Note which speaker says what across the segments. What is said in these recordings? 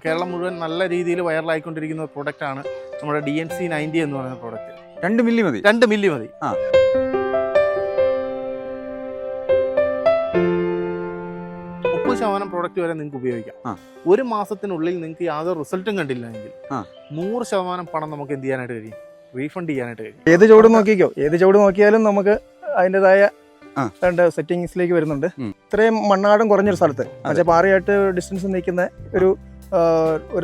Speaker 1: കേരളം മുഴുവൻ നല്ല രീതിയിൽ വൈറലായിക്കൊണ്ടിരിക്കുന്ന ഒരു പ്രൊഡക്റ്റാണ് നമ്മുടെ DNC 90 എന്ന് പറയുന്ന പ്രൊഡക്റ്റ്.
Speaker 2: 2 മില്ലി മതി.
Speaker 1: 2 മില്ലി മതി. 30% പ്രോഡക്റ്റ് വരെ നിങ്ങൾക്ക് ഉപയോഗിക്കാം. ഒരു മാസത്തിനുള്ളിൽ നിങ്ങൾക്ക് യാതൊരു റിസൾട്ടും കണ്ടില്ലെങ്കിൽ 100% പണം നമുക്ക് എന്ത് ചെയ്യാനായിട്ട് കഴിയും? റീഫണ്ട് ചെയ്യാനായിട്ട് കഴിയും.
Speaker 3: ഏത് ചുവട് നോക്കിയാലും നമുക്ക് അതിൻ്റെതായ രണ്ട് സെറ്റിങ്സിലേക്ക് വരുന്നുണ്ട്. ഇത്രയും മണ്ണാടും കുറഞ്ഞൊരു സ്ഥലത്ത് പക്ഷേ പാറയായിട്ട് ഡിസ്റ്റൻസ് നിൽക്കുന്ന ഒരു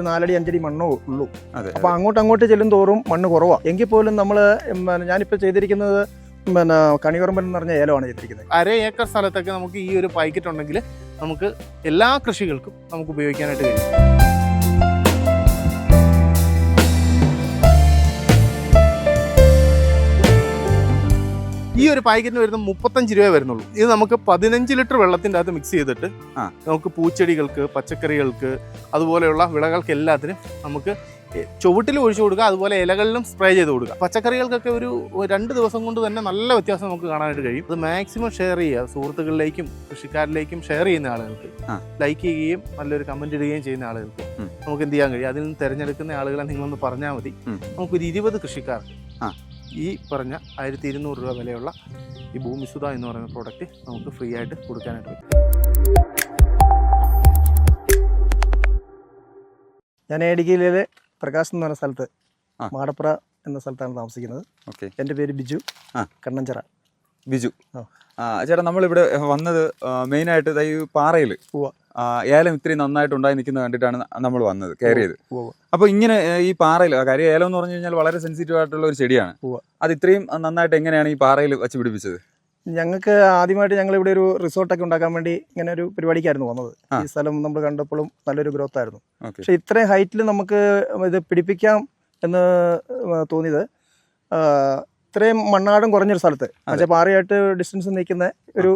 Speaker 3: 4 അടി 5 അടി മണ്ണോ ഉള്ളൂ. അപ്പൊ അങ്ങോട്ട് ചെല്ലും തോറും മണ്ണ് കുറവാ. എങ്കിൽ പോലും നമ്മള് ഞാനിപ്പോ ചെയ്തിരിക്കുന്നത് കണികറമ്പൻ എന്ന് പറഞ്ഞ ഏലമാണ് ചെയ്തിരിക്കുന്നത്.
Speaker 1: 1/2 ഏക്കർ സ്ഥലത്തൊക്കെ നമുക്ക് ഈ ഒരു പാക്കറ്റ് ഉണ്ടെങ്കിൽ നമുക്ക് എല്ലാ കൃഷികൾക്കും നമുക്ക് ഉപയോഗിക്കാനായിട്ട് കഴിയും. ഈ ഒരു പാക്കറ്റിന് വരുന്ന 35 രൂപ വരുന്നുള്ളൂ. ഇത് നമുക്ക് 15 ലിറ്റർ വെള്ളത്തിൻ്റെ അകത്ത് മിക്സ് ചെയ്തിട്ട് നമുക്ക് പൂച്ചെടികൾക്ക്, പച്ചക്കറികൾക്ക്, അതുപോലെയുള്ള വിളകൾക്ക് എല്ലാത്തിനും നമുക്ക് ചുവട്ടിൽ ഒഴിച്ചു കൊടുക്കുക. അതുപോലെ ഇലകളിലും സ്പ്രേ ചെയ്ത് കൊടുക്കുക. പച്ചക്കറികൾക്കൊക്കെ ഒരു 2 ദിവസം കൊണ്ട് തന്നെ നല്ല വ്യത്യാസം നമുക്ക് കാണാനായിട്ട് കഴിയും. അത് മാക്സിമം ഷെയർ ചെയ്യുക. സുഹൃത്തുക്കളിലേക്കും കൃഷിക്കാരിലേക്കും ഷെയർ ചെയ്യുന്ന ആളുകൾക്ക്, ലൈക്ക് ചെയ്യുകയും നല്ലൊരു കമൻറ്റ് ഇടുകയും ചെയ്യുന്ന ആളുകൾക്ക് നമുക്ക് എന്ത് ചെയ്യാൻ കഴിയും? അതിൽ നിന്ന് തിരഞ്ഞെടുക്കുന്ന ആളുകളെ നിങ്ങളൊന്ന് പറഞ്ഞാൽ മതി. നമുക്കൊരു 20 കൃഷിക്കാർക്ക് ഈ പറഞ്ഞ 1200 രൂപ വിലയുള്ള ഈ ഭൂമിസുധ എന്ന് പറയുന്ന പ്രോഡക്റ്റ് നമുക്ക് ഫ്രീ ആയിട്ട് കൊടുക്കാനായിട്ട് പറ്റും.
Speaker 3: ഞാൻ ഇടുക്കിയിലെ പ്രകാശ് എന്ന് പറഞ്ഞ സ്ഥലത്ത്, മാടപ്പുറ എന്ന സ്ഥലത്താണ് താമസിക്കുന്നത്. എൻ്റെ പേര് ബിജു കണ്ണഞ്ചിറ.
Speaker 2: ബിജു ചേട്ടാ, നമ്മളിവിടെ വന്നത് മെയിനായിട്ട് ഈ പാറയിൽ ഏലം ഇത്രയും നന്നായിട്ട് ഉണ്ടായി നിൽക്കുന്നത് കണ്ടിട്ടാണ് നമ്മൾ വന്നത്, കയറിയത്. അപ്പോൾ ഇങ്ങനെ ഈ പാറയിൽ, കാര്യം ഏലം എന്ന് പറഞ്ഞു കഴിഞ്ഞാൽ വളരെ സെൻസിറ്റീവ് ആയിട്ടുള്ള ഒരു ചെടിയാണ്. അത് ഇത്രയും നന്നായിട്ട് എങ്ങനെയാണ് ഈ പാറയിൽ വെച്ച് പിടിപ്പിച്ചത്?
Speaker 3: ഞങ്ങൾക്ക് ആദ്യമായിട്ട് ഞങ്ങളിവിടെ ഒരു റിസോർട്ടൊക്കെ ഉണ്ടാക്കാൻ വേണ്ടി ഇങ്ങനെ ഒരു പരിപാടിക്കായിരുന്നു വന്നത്. ഈ സ്ഥലം നമ്മൾ കണ്ടപ്പോഴും നല്ലൊരു ഗ്രോത്ത് ആയിരുന്നു. പക്ഷെ ഇത്രയും ഹൈറ്റിൽ നമുക്ക് ഇത് പിടിപ്പിക്കാം എന്ന് തോന്നിയത് ഇത്രയും മണ്ണാടും കുറഞ്ഞൊരു സ്ഥലത്ത് പക്ഷേ പാറയായിട്ട് ഡിസ്റ്റൻസ് നിൽക്കുന്ന ഒരു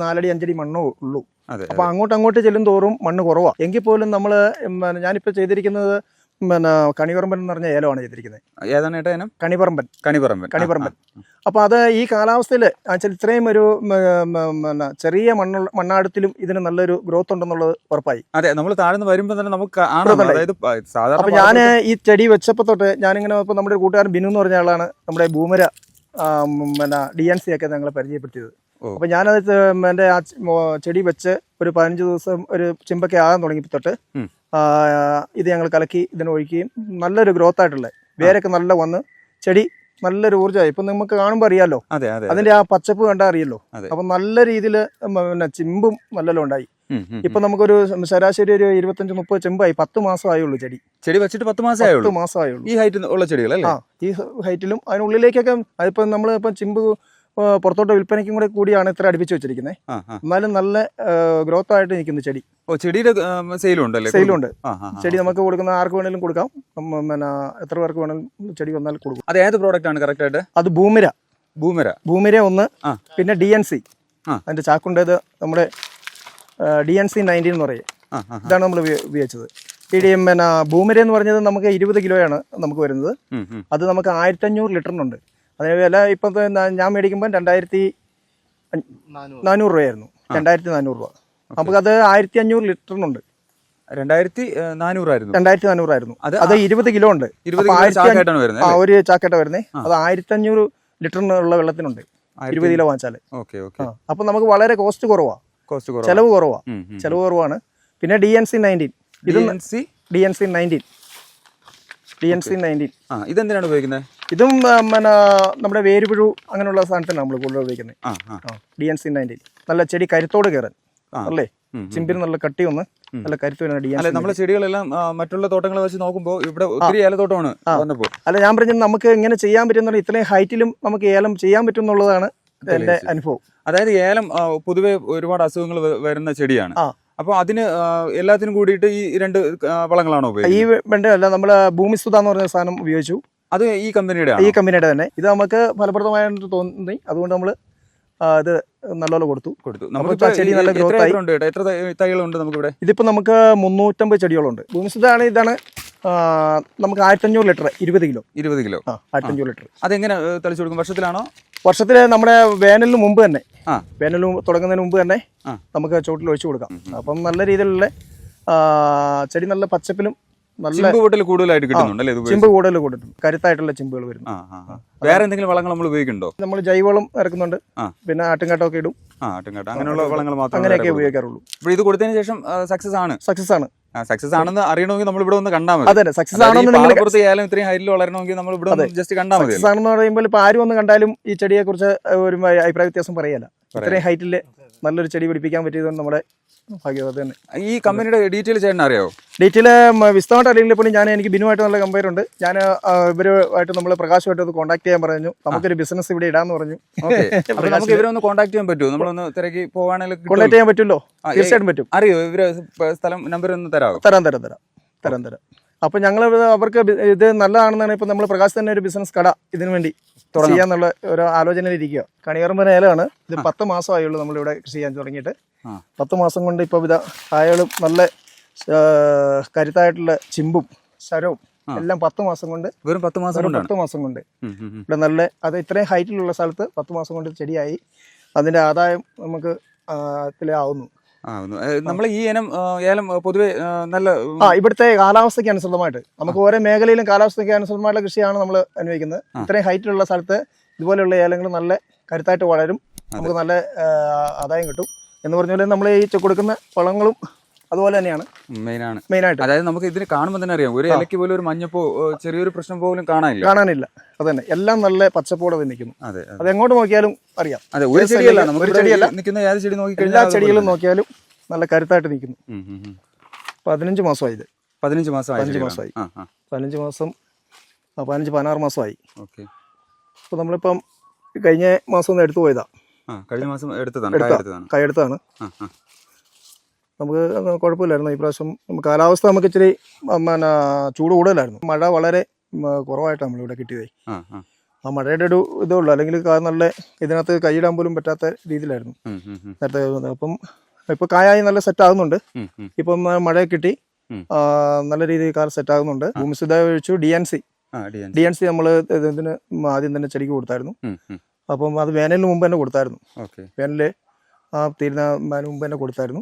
Speaker 3: 4 അടി 5 അടി മണ്ണോ ഉള്ളൂ. അപ്പൊ അങ്ങോട്ട് ചെല്ലും തോറും മണ്ണ് കുറവാ. എങ്കിൽ പോലും നമ്മള് ഞാനിപ്പോ ചെയ്തിരിക്കുന്നത് കണിപറമ്പൻ എന്ന് പറഞ്ഞ ഏലമാണ് ചെയ്തിരിക്കുന്നത്.
Speaker 2: ഏതാണ് ഏട്ടാ ഇനം?
Speaker 3: കണിപറമ്പൻ. അപ്പൊ അത് ഈ കാലാവസ്ഥയിൽ ഇത്രയും ഒരു ചെറിയ മണ്ണാടത്തിലും ഇതിന് നല്ലൊരു ഗ്രോത്ത് ഉണ്ടെന്നുള്ളത് ഉറപ്പായി.
Speaker 2: അതെ, നമ്മൾ താഴ്ന്ന് വരുമ്പോൾ തന്നെ നമുക്ക്.
Speaker 3: അപ്പൊ ഞാൻ ഈ ചെടി വെച്ചപ്പോ തൊട്ട് ഞാനിങ്ങനെ ഇപ്പൊ നമ്മുടെ കൂട്ടുകാരൻ ബിനു എന്ന് പറഞ്ഞ ആളാണ് നമ്മുടെ ഭൂമര DNC ഒക്കെ ഞങ്ങളെ പരിചയപ്പെടുത്തിയത്. അപ്പൊ ഞാനത് എൻ്റെ ആ ചെടി വെച്ച് ഒരു 15 ദിവസം ഒരു ചിമ്പൊക്കെ ആകാൻ തുടങ്ങി തൊട്ട് ഇത് ഞങ്ങൾ കലക്കി ഇതിന് ഒഴിക്കുകയും നല്ലൊരു ഗ്രോത്ത് ആയിട്ടുള്ള വേരൊക്കെ നല്ല വന്ന് ചെടി നല്ലൊരു ഊർജ്ജമായി. ഇപ്പൊ നമുക്ക് കാണുമ്പോൾ അറിയാലോ, അതിന്റെ ആ പച്ചപ്പ് കണ്ടാൽ അറിയല്ലോ. അപ്പൊ നല്ല രീതിയിൽ ചിമ്പും നല്ലല്ലോ ഉണ്ടായി. ഇപ്പൊ നമുക്കൊരു ശരാശരി ഒരു 25-30 ചെമ്പായി. 10 മാസമായുള്ളൂ ചെടി
Speaker 2: വെച്ചിട്ട് 10 മാസമായുള്ളൂ. ഈ ഹൈറ്റിൽ ഉള്ള ചെടികൾ
Speaker 3: ഈ ഹൈറ്റിലും അതിനുള്ളിലേക്കൊക്കെ അതിപ്പോ നമ്മള് ഇപ്പൊ ചിമ്പ് പുറത്തോട്ട് വിൽപ്പനയ്ക്കും കൂടിയാണ് ഇത്ര അടുപ്പിച്ച് വെച്ചിരിക്കുന്നത്. എന്നാലും നല്ല ഗ്രോത്ത് ആയിട്ട് നിൽക്കുന്നു ചെടി.
Speaker 2: ചെടിയുടെ സെയിലുണ്ട്.
Speaker 3: ചെടി നമുക്ക് കൊടുക്കുന്ന ആർക്ക് വേണേലും കൊടുക്കാം. എത്ര പേർക്ക് വേണമെങ്കിലും ചെടി വന്നാൽ കൊടുക്കും.
Speaker 2: അത് ഏത് പ്രോഡക്റ്റ് ആണ് കറക്റ്റ് ആയിട്ട്?
Speaker 3: അത് ഭൂമിര ഒന്ന്, പിന്നെ DNC അതിന്റെ ചാക്കുണ്ടത് നമ്മുടെ DNC 90 എന്ന് പറയും. ഇതാണ് നമ്മൾ ഉപയോഗിച്ചത്. ഈ ഭൂമിര എന്ന് പറഞ്ഞത് നമുക്ക് 20 കിലോയാണ് നമുക്ക് വരുന്നത്. അത് നമുക്ക് 1500 ലിറ്ററിനുണ്ട്. അതിന് വില ഇപ്പം ഞാൻ മേടിക്കുമ്പോൾ 2400 രൂപയായിരുന്നു. 2400 രൂപ. നമുക്കത് 1500 ലിറ്ററിനുണ്ട്.
Speaker 2: 2400
Speaker 3: ആയിരുന്നു. അത് 20 കിലോ ഉണ്ട്. ഒരു ചാക്കേട്ട വരുന്നത്. അത് 1500 ലിറ്ററിനുള്ള വെള്ളത്തിനുണ്ട് 20 കിലോ വാങ്ങിച്ചാല്. അപ്പൊ നമുക്ക് വളരെ ചെലവ് കുറവാണ്. പിന്നെ DNC 90
Speaker 2: ഇതെന്തിനാണ് ഉപയോഗിക്കുന്നത്?
Speaker 3: ഇതും നമ്മുടെ വേരുപുഴു അങ്ങനെയുള്ള സാധനത്തിന് നമ്മൾ കൂടുതൽ ഉപയോഗിക്കുന്നത്. DNC 90 നല്ല ചെടി കരുത്തോട് കയറാൻ അല്ലേ, ചിമ്പിന് നല്ല കട്ടി ഒന്ന് നല്ല കരുത്ത് വരുന്ന
Speaker 2: നമ്മളെ ചെടികളെല്ലാം മറ്റുള്ള തോട്ടങ്ങളെ വെച്ച് നോക്കുമ്പോൾ ഇവിടെ ഒത്തിരി ഏലത്തോട്ടമാണ് വന്നപ്പോൾ.
Speaker 3: അല്ല, ഞാൻ പറഞ്ഞത് നമുക്ക് എങ്ങനെ ചെയ്യാൻ പറ്റുന്ന ഇത്രയും ഹൈറ്റിലും നമുക്ക് ഏലം ചെയ്യാൻ പറ്റും എന്നുള്ളതാണ് എന്റെ അനുഭവം.
Speaker 2: അതായത് ഏലം പൊതുവെ ഒരുപാട് അസുഖങ്ങൾ വരുന്ന ചെടിയാണ്. അപ്പൊ അതിന് എല്ലാത്തിനും കൂടിയിട്ട് ഈ 2 വളങ്ങളാണോ ഉപയോഗിക്കുന്നത്?
Speaker 3: ഈ വെണ്ടയല്ല, നമ്മള് ഭൂമിസുധ എന്ന് പറഞ്ഞ സാധനം ഉപയോഗിച്ചു.
Speaker 2: അത് ഈ കമ്പനിയുടെ
Speaker 3: തന്നെ. ഇത് നമുക്ക് ഫലപ്രദമായിട്ട് തോന്നി. അതുകൊണ്ട് നമ്മള് ഇത് നല്ലപോലെ കൊടുത്തു. ചെടി നല്ല ഗ്രോത്ത് ആയി.
Speaker 2: എത്ര തൈകളുണ്ട് നമുക്കിവിടെ?
Speaker 3: ഇതിപ്പോ നമുക്ക് 350 ചെടികളുണ്ട്. ഭൂമിസുധ ആണ്. നമുക്ക് 1500 ലിറ്റർ 20 കിലോ 1500 ലിറ്റർ.
Speaker 2: അതെങ്ങനെ തളിച്ചു കൊടുക്കും?
Speaker 3: വർഷത്തില് നമ്മുടെ വേനലിന് മുമ്പ് തന്നെ, വേനൽ തുടങ്ങുന്നതിന് മുമ്പ് തന്നെ നമുക്ക് ചുവട്ടിൽ ഒഴിച്ചു കൊടുക്കാം. അപ്പം നല്ല രീതിയിലുള്ള ചെടി നല്ല പച്ചപ്പിലും നല്ല
Speaker 2: ചിമ്പ് കൂട്ടൽ കൂടുതലായിട്ട് കിട്ടുന്നുണ്ടല്ലേ ഇത്
Speaker 3: ചിമ്പ് കൂടുതൽ കൊടുക്കും, കരുത്തായിട്ടുള്ള ചിമ്പുകൾ വരുന്നു.
Speaker 2: വേറെ എന്തെങ്കിലും വളങ്ങൾ നമ്മൾ ഉപയോഗിക്കുന്നുണ്ടോ?
Speaker 3: നമ്മൾ ജൈവവളം ഇറക്കുന്നുണ്ട്, പിന്നെ ആട്ടുംകാട്ടമൊക്കെ ഇടും.
Speaker 2: ആട്ടുംകാട്ടം അങ്ങനെയുള്ള വളങ്ങൾ മാത്രം
Speaker 3: അങ്ങനെയൊക്കെ ഉപയോഗിക്കാറുള്ളൂ.
Speaker 2: ഇത് കൊടുത്തതിന് ശേഷം സക്സസ് ആണ്. സക്സസ് ആണെന്ന് അറിയണമെങ്കിൽ നമ്മൾ ഇവിടെ ഒന്ന് കണ്ടാൽ മതി.
Speaker 3: അതെ, സക്സസ് ആണെന്നുണ്ടെങ്കിൽ
Speaker 2: ഏലം ഇത്രയും ഹൈറ്റിൽ വളരണമെങ്കിൽ നമ്മൾ ഇവിടെ ജസ്റ്റ് കണ്ടാൽ മതി.
Speaker 3: സക്സസ് ആണെന്ന് പറയുമ്പോൾ ഇപ്പൊ ആരും ഒന്ന് കണ്ടാലും ഈ ചെടിയെ കുറിച്ച് ഒരു അഭിപ്രായ വ്യത്യാസം പറയല്ല. ഇത്രയും ഹൈറ്റിൽ നല്ലൊരു ചെടി പിടിപ്പിക്കാൻ പറ്റിയത് നമ്മുടെ ഭാഗ്യം. അത് തന്നെ.
Speaker 2: ഈ കമ്പനിയുടെ ഡീറ്റെയിൽ ചേട്ടൻ അറിയാവോ?
Speaker 3: ഡീറ്റെയിൽ വിശദമായിട്ട് അറിയില്ല. എനിക്ക് ബിനുമായിട്ട് നല്ല കമ്പയർ ഉണ്ട്. ഞാൻ ഇവരുമായിട്ട് നമ്മൾ പ്രകാശമായിട്ട് കോൺടാക്ട് ചെയ്യാൻ പറഞ്ഞു. നമുക്കൊരു ബിസിനസ് ഇവിടെ ഇടാന്ന് പറഞ്ഞു.
Speaker 2: നമുക്ക് ഇവരെ ഒന്ന് കോൺടാക്ട് ചെയ്യാൻ പറ്റുമോ? നമ്മളൊന്ന് തിരക്കി പോവാണെങ്കിൽ
Speaker 3: കോൺടാക്ട് ചെയ്യാൻ പറ്റുമല്ലോ. തീർച്ചയായിട്ടും പറ്റും.
Speaker 2: അറിയോ ഇവര് സ്ഥലം നമ്പർ ഒന്ന് തരാമോ?
Speaker 3: തരാം. അപ്പൊ ഞങ്ങൾ അവർക്ക് ഇത് നല്ലതാണെന്നാണ് ഇപ്പൊ നമ്മൾ പ്രകാശ് തന്നെ ഒരു ബിസിനസ് കട ഇതിനു വേണ്ടി ചെയ്യാന്നുള്ള ഒരു ആലോചനയിൽ ഇരിക്കുക. കണിയറമ്പൻ ഏലമാണ്. ഇത് 10 മാസമായുള്ളൂ നമ്മളിവിടെ കൃഷി ചെയ്യാൻ തുടങ്ങിയിട്ട്. 10 മാസം കൊണ്ട് ഇപ്പൊ ഇതാ കായകളും നല്ല കരുത്തായിട്ടുള്ള ചിമ്പും ശരവും എല്ലാം 10 മാസം കൊണ്ട്,
Speaker 2: വെറും 10 മാസം കൊണ്ട്
Speaker 3: ഇവിടെ നല്ല അത് ഇത്രയും ഹൈറ്റിലുള്ള സ്ഥലത്ത് 10 മാസം കൊണ്ട് ചെടിയായി. അതിന്റെ ആദായം നമുക്ക് ആവുന്നു.
Speaker 2: നമ്മൾ ഈ ഏലം പൊതുവെ നല്ല
Speaker 3: ഇവിടുത്തെ കാലാവസ്ഥയ്ക്ക് അനുസൃതമായിട്ട് നമുക്ക് ഓരോ മേഖലയിലും കാലാവസ്ഥയ്ക്ക് അനുസൃതമായിട്ടുള്ള കൃഷിയാണ് നമ്മൾ അനുഭവിക്കുന്നത്. ഇത്രയും ഹൈറ്റിലുള്ള സ്ഥലത്ത് ഇതുപോലെയുള്ള ഏലങ്ങൾ നല്ല കരുത്തായിട്ട് വളരും, നമുക്ക് നല്ല ആദായം കിട്ടും. എന്ന് പറഞ്ഞ പോലെ നമ്മൾ ഈ കൊടുക്കുന്ന വളങ്ങളും അതുപോലെ തന്നെയാണ് മെയിനായിട്ട്.
Speaker 2: അതായത് നമുക്ക് ഇതിന് കാണുമ്പോൾ തന്നെ അറിയാം, ഒരു ഇലയ്ക്ക് പോലും ഒരു മഞ്ഞപ്പോ ചെറിയൊരു പ്രശ്നം പോലും
Speaker 3: കാണാനില്ല. അത് തന്നെ, എല്ലാം നല്ല പച്ചപ്പോടെ നിൽക്കുന്നു. അത് എങ്ങോട്ട് നോക്കിയാലും അറിയാം.
Speaker 2: ഒരു ചെടിയല്ല നിൽക്കുന്ന ഏത് ചെടി നോക്കി
Speaker 3: എല്ലാ ചെടികളും നോക്കിയാലും നല്ല കരുത്തായിട്ട് നിൽക്കുന്നു. 15 മാസമായി ഇത്.
Speaker 2: 15 മാസമായി.
Speaker 3: 15 മാസം 16 മാസമായി. അപ്പൊ നമ്മളിപ്പം കഴിഞ്ഞ മാസം ഒന്ന് എടുത്തു പോയതാ.
Speaker 2: കഴിഞ്ഞ മാസം എടുത്തതാണ്.
Speaker 3: നമുക്ക് കുഴപ്പമില്ലായിരുന്നു. ഈ പ്രാവശ്യം കാലാവസ്ഥ നമുക്ക് ഇച്ചിരി ചൂട് കൂടുതലായിരുന്നു. മഴ വളരെ കുറവായിട്ടാണ് നമ്മളിവിടെ കിട്ടിയതേ. ആ മഴയുടെ ഒരു ഇതേ ഉള്ളൂ. അല്ലെങ്കിൽ നല്ല ഇതിനകത്ത് കൈയിടാൻ പോലും പറ്റാത്ത രീതിയിലായിരുന്നു നേരത്തെ. അപ്പം ഇപ്പൊ കായായി നല്ല സെറ്റ് ആകുന്നുണ്ട്. ഇപ്പം മഴ കിട്ടി, നല്ല രീതിയിൽ കാർ സെറ്റ് ആകുന്നുണ്ട്. ഭൂമിസിദ്ധ ഒഴിച്ചു DNC നമ്മൾ ഇതിന് ആദ്യം തന്നെ ചെടിക്ക് കൊടുത്തായിരുന്നു. അപ്പം അത് വേനലിന് മുമ്പ് തന്നെ കൊടുത്തായിരുന്നു. വേനല് തീരുന്ന മുമ്പ് തന്നെ കൊടുത്തായിരുന്നു.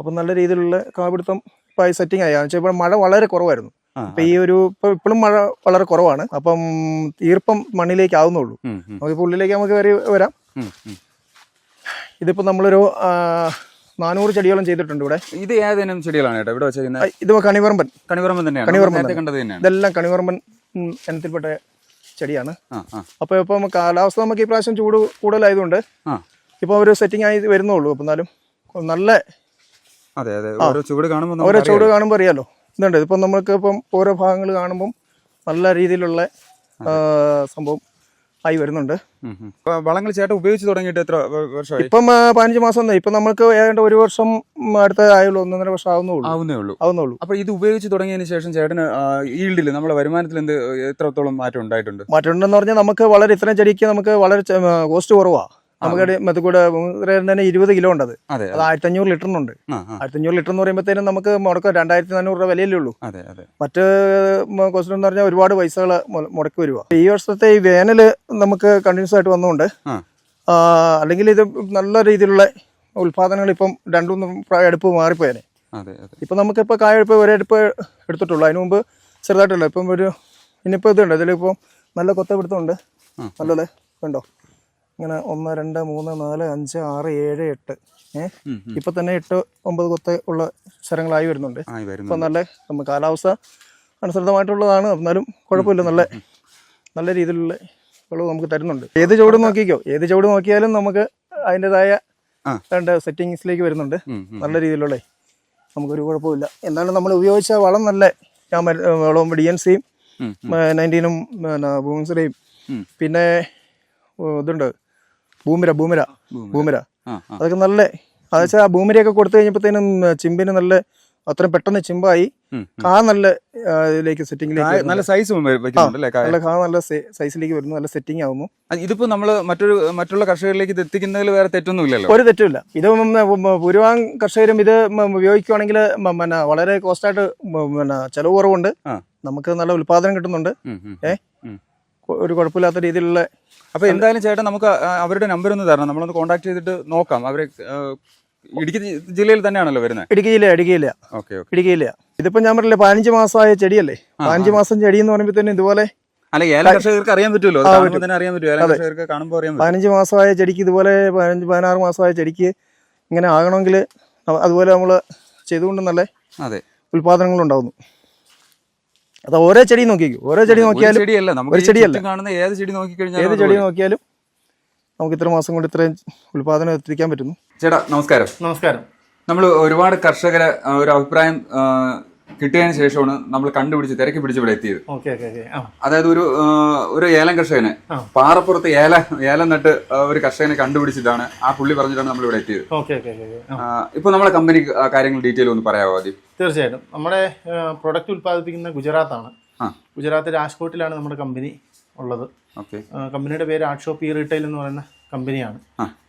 Speaker 3: അപ്പം നല്ല രീതിയിലുള്ള കാപിടുത്തം ഇപ്പം സെറ്റിംഗ് ആയി. വെച്ചാൽ ഇപ്പോൾ മഴ വളരെ കുറവായിരുന്നു. ഇപ്പൊ ഈ ഇപ്പോഴും മഴ വളരെ കുറവാണ്. അപ്പം ഈർപ്പം മണ്ണിലേക്ക് ആവുന്നുള്ളൂ. നമുക്കിപ്പോൾ ഉള്ളിലേക്ക് നമുക്ക് വരാം. ഇതിപ്പോ നമ്മളൊരു 400 ചെടിയോളം ചെയ്തിട്ടുണ്ട് ഇവിടെ.
Speaker 2: ഇത് ഏതെങ്കിലും ചെടികളാണ് ഇവിടെ വെച്ചിരിക്കുന്നത്?
Speaker 3: ഇത് കണിവറമ്പൻ
Speaker 2: തന്നെയാണ്.
Speaker 3: ഇതെല്ലാം കണിവറമ്പൻ ഇനത്തിൽപ്പെട്ട ചെടിയാണ്. അപ്പൊ ഇപ്പം കാലാവസ്ഥ നമുക്ക് ഈ പ്രാവശ്യം ചൂട് കൂടുതലായതുകൊണ്ട് ഇപ്പൊ ഒരു സെറ്റിംഗ് ആയി വരുന്നുള്ളൂ. അപ്പൊ എന്നാലും നല്ല ഓരോ ചൂട് കാണുമ്പോൾ അറിയാലോ. ഇതുണ്ട് ഇപ്പം നമ്മൾക്ക് ഇപ്പം ഓരോ ഭാഗങ്ങൾ കാണുമ്പം നല്ല രീതിയിലുള്ള സംഭവം ആയി വരുന്നുണ്ട്.
Speaker 2: വളങ്ങൾ ചേട്ടൻ ഉപയോഗിച്ച് തുടങ്ങിയിട്ട് എത്ര വർഷമായി?
Speaker 3: ഇപ്പം 15 മാസം. ഇപ്പം നമുക്ക് ഏതാണ്ട് 1 വർഷം അടുത്ത ആയുള്ളൂ, 1.5 വർഷം ആവുന്നുള്ളൂ.
Speaker 2: അപ്പൊ ഇത് ഉപയോഗിച്ച് തുടങ്ങിയതിന് ശേഷം ചേട്ടന് ഈൽഡിൽ നമ്മുടെ വരുമാനത്തിൽ എത്രത്തോളം മാറ്റം ഉണ്ടായിട്ടുണ്ട്?
Speaker 3: മാറ്റമുണ്ടെന്ന് പറഞ്ഞാൽ നമുക്ക് വളരെ ഇത്രയും ചെടിക്ക് നമുക്ക് വളരെ കോസ്റ്റ് കുറവാ. നമുക്ക് കൂടെ തന്നെ 20 കിലോ ഉണ്ട്. അത് 1500 ലിറ്ററിനുണ്ട്. 1500 ലിറ്റർ എന്ന് പറയുമ്പോഴത്തേനും നമുക്ക് മുടക്കം 2400 രൂപ വിലയല്ലേ ഉള്ളൂ. മറ്റ് കോസ്റ്റ് എന്ന് പറഞ്ഞാൽ ഒരുപാട് പൈസകൾ മുടക്കി വരുക. ഈ വർഷത്തെ ഈ വേനല് നമുക്ക് കണ്ടിന്യൂസ് ആയിട്ട് വന്നുകൊണ്ട് അല്ലെങ്കിൽ ഇത് നല്ല രീതിയിലുള്ള ഉൽപാദനങ്ങൾ ഇപ്പം 2-3 അടുപ്പ് മാറിപ്പോയേനെ. ഇപ്പം നമുക്കിപ്പോൾ കായെടുപ്പ് ഒരെടുപ്പ് എടുത്തിട്ടുള്ളൂ. അതിന് മുമ്പ് ചെറുതായിട്ടുള്ള ഇപ്പം ഇനിയിപ്പോൾ ഇതുണ്ട്. ഇതിലിപ്പം നല്ല കൊത്ത പിടുത്തമുണ്ട്. നല്ലത് കണ്ടോ, ഇങ്ങനെ 1 2 3 4 5 6 7 8 ഇപ്പൊ തന്നെ 8-9 കൊത്ത ഉള്ള ശരങ്ങളായി വരുന്നുണ്ട്. ഇപ്പൊ നല്ല കാലാവസ്ഥ അനുസൃതമായിട്ടുള്ളതാണ്. എന്നാലും കുഴപ്പമില്ല, നല്ല രീതിയിലുള്ള വിളവ് നമുക്ക് തരുന്നുണ്ട്. ഏത് ചുവട് നോക്കിയാലും നമുക്ക് അതിൻ്റെതായ സെറ്റിങ്സിലേക്ക് വരുന്നുണ്ട്. നല്ല രീതിയിലുള്ള നമുക്കൊരു കുഴപ്പമില്ല. എന്നാലും നമ്മൾ ഉപയോഗിച്ച വളം നല്ല വളം DNCയും 19-ഉം ഭൂമിശ്രീയും പിന്നെ ഇതുണ്ട് ഭൂമിര അതൊക്കെ നല്ല. അതെച്ചാൽ ആ ഭൂമിരയൊക്കെ കൊടുത്തു കഴിഞ്ഞപ്പോഴത്തേനും ചിമ്പിന് നല്ല അത്രയും പെട്ടെന്ന് ചിമ്പായി. നല്ല ഇതിലേക്ക് സെറ്റിംഗിലേക്ക്
Speaker 2: നല്ല സൈസ്
Speaker 3: നല്ല സൈസിലേക്ക് വരുന്നു. നല്ല സെറ്റിംഗ് ആവുന്നു.
Speaker 2: ഇതിപ്പോ നമ്മള് മറ്റുള്ള കർഷകരിലേക്ക് എത്തിക്കുന്നതിൽ വേറെ തെറ്റൊന്നുമില്ലല്ലോ?
Speaker 3: ഒരു തെറ്റുമില്ല. ഇത് ഭൂരിഭാഗം കർഷകരും ഇത് ഉപയോഗിക്കുകയാണെങ്കിൽ വളരെ കോസ്റ്റായിട്ട് ചെലവ് കുറവുണ്ട്. നമുക്ക് നല്ല ഉൽപാദനം കിട്ടുന്നുണ്ട്. ഒരു കുഴപ്പമില്ലാത്ത രീതിയിലുള്ള.
Speaker 2: അപ്പൊ എന്തായാലും ചേട്ടൻ നമുക്ക് അവരുടെ നമ്പർ ഒന്ന് തരണം, നമ്മളൊന്ന് കോൺടാക്ട് ചെയ്തിട്ട് നോക്കാം. അവരെ ഇടുക്കി ജില്ലയിൽ തന്നെയാണല്ലോ വരുന്നത്?
Speaker 3: ഇടുക്കിയില്ല.
Speaker 2: ഓക്കെ.
Speaker 3: ഇടുക്കിയില്ല. ഇതിപ്പോ ഞാൻ പറഞ്ഞില്ലേ 15 മാസമായ ചെടിയല്ലേ. 15 മാസം ചെടി എന്ന് പറയുമ്പോൾ തന്നെ ഇതുപോലെ
Speaker 2: അല്ല, ഏല കർഷകർക്ക് അറിയാൻ പറ്റുമല്ലോ, അറിയാൻ പറ്റും. ഏല കർഷകർക്ക് കാണുമ്പോൾ അറിയാൻ പറ്റും.
Speaker 3: 15 മാസമായ ചെടിക്ക് ഇതുപോലെ 15-16 മാസമായ ചെടിക്ക് ഇങ്ങനെ ആകണമെങ്കിൽ അതുപോലെ നമ്മൾ ചെയ്തുകൊണ്ട് നല്ല ഉൽപാദനങ്ങൾ ഉണ്ടാവുന്നു. അത് ഓരോ ചെടി നോക്കിക്കോ, ഓരോ ചെടി നോക്കിയാലും ഒരു ചെടിയല്ല,
Speaker 2: കാണുന്ന ഏത് ചെടി
Speaker 3: ഏത് ചെടി നോക്കിയാലും നമുക്ക് ഇത്ര മാസം കൊണ്ട് ഇത്രയും ഉൽപാദനം എത്തിക്കാൻ പറ്റുന്നു.
Speaker 2: ചേട്ടാ നമസ്കാരം.
Speaker 1: നമസ്കാരം.
Speaker 2: നമ്മൾ ഒരുപാട് കർഷകരെ ഒരു അഭിപ്രായം കിട്ടിയതിന് ശേഷമാണ് നമ്മൾ കണ്ടുപിടിച്ച് തിരക്കി പിടിച്ച് ഇവിടെ എത്തിയത്. അതായത് ഒരു ഏലം കർഷകനെ പാറപ്പുറത്ത് ഏലം നട്ട് ഒരു കർഷകനെ കണ്ടുപിടിച്ചിട്ടാണ് ആ പുള്ളി പറഞ്ഞിട്ടാണ് നമ്മൾ ഇവിടെ എത്തിയത്. ഇപ്പൊ നമ്മളെ കമ്പനി കാര്യങ്ങൾ ഡീറ്റെയിൽ ഒന്ന് പറയാമോ ആദ്യം?
Speaker 1: തീർച്ചയായിട്ടും. നമ്മുടെ പ്രൊഡക്റ്റ് ഉൽപ്പാദിപ്പിക്കുന്ന ഗുജറാത്താണ്. ഗുജറാത്ത് രാജ്കോട്ടിലാണ് നമ്മുടെ കമ്പനി ഉള്ളത്. കമ്പനിയുടെ പേര് ആർട്ട് ഷോപ്പ് റീറ്റെയിൽ എന്ന് പറയുന്ന കമ്പനിയാണ്.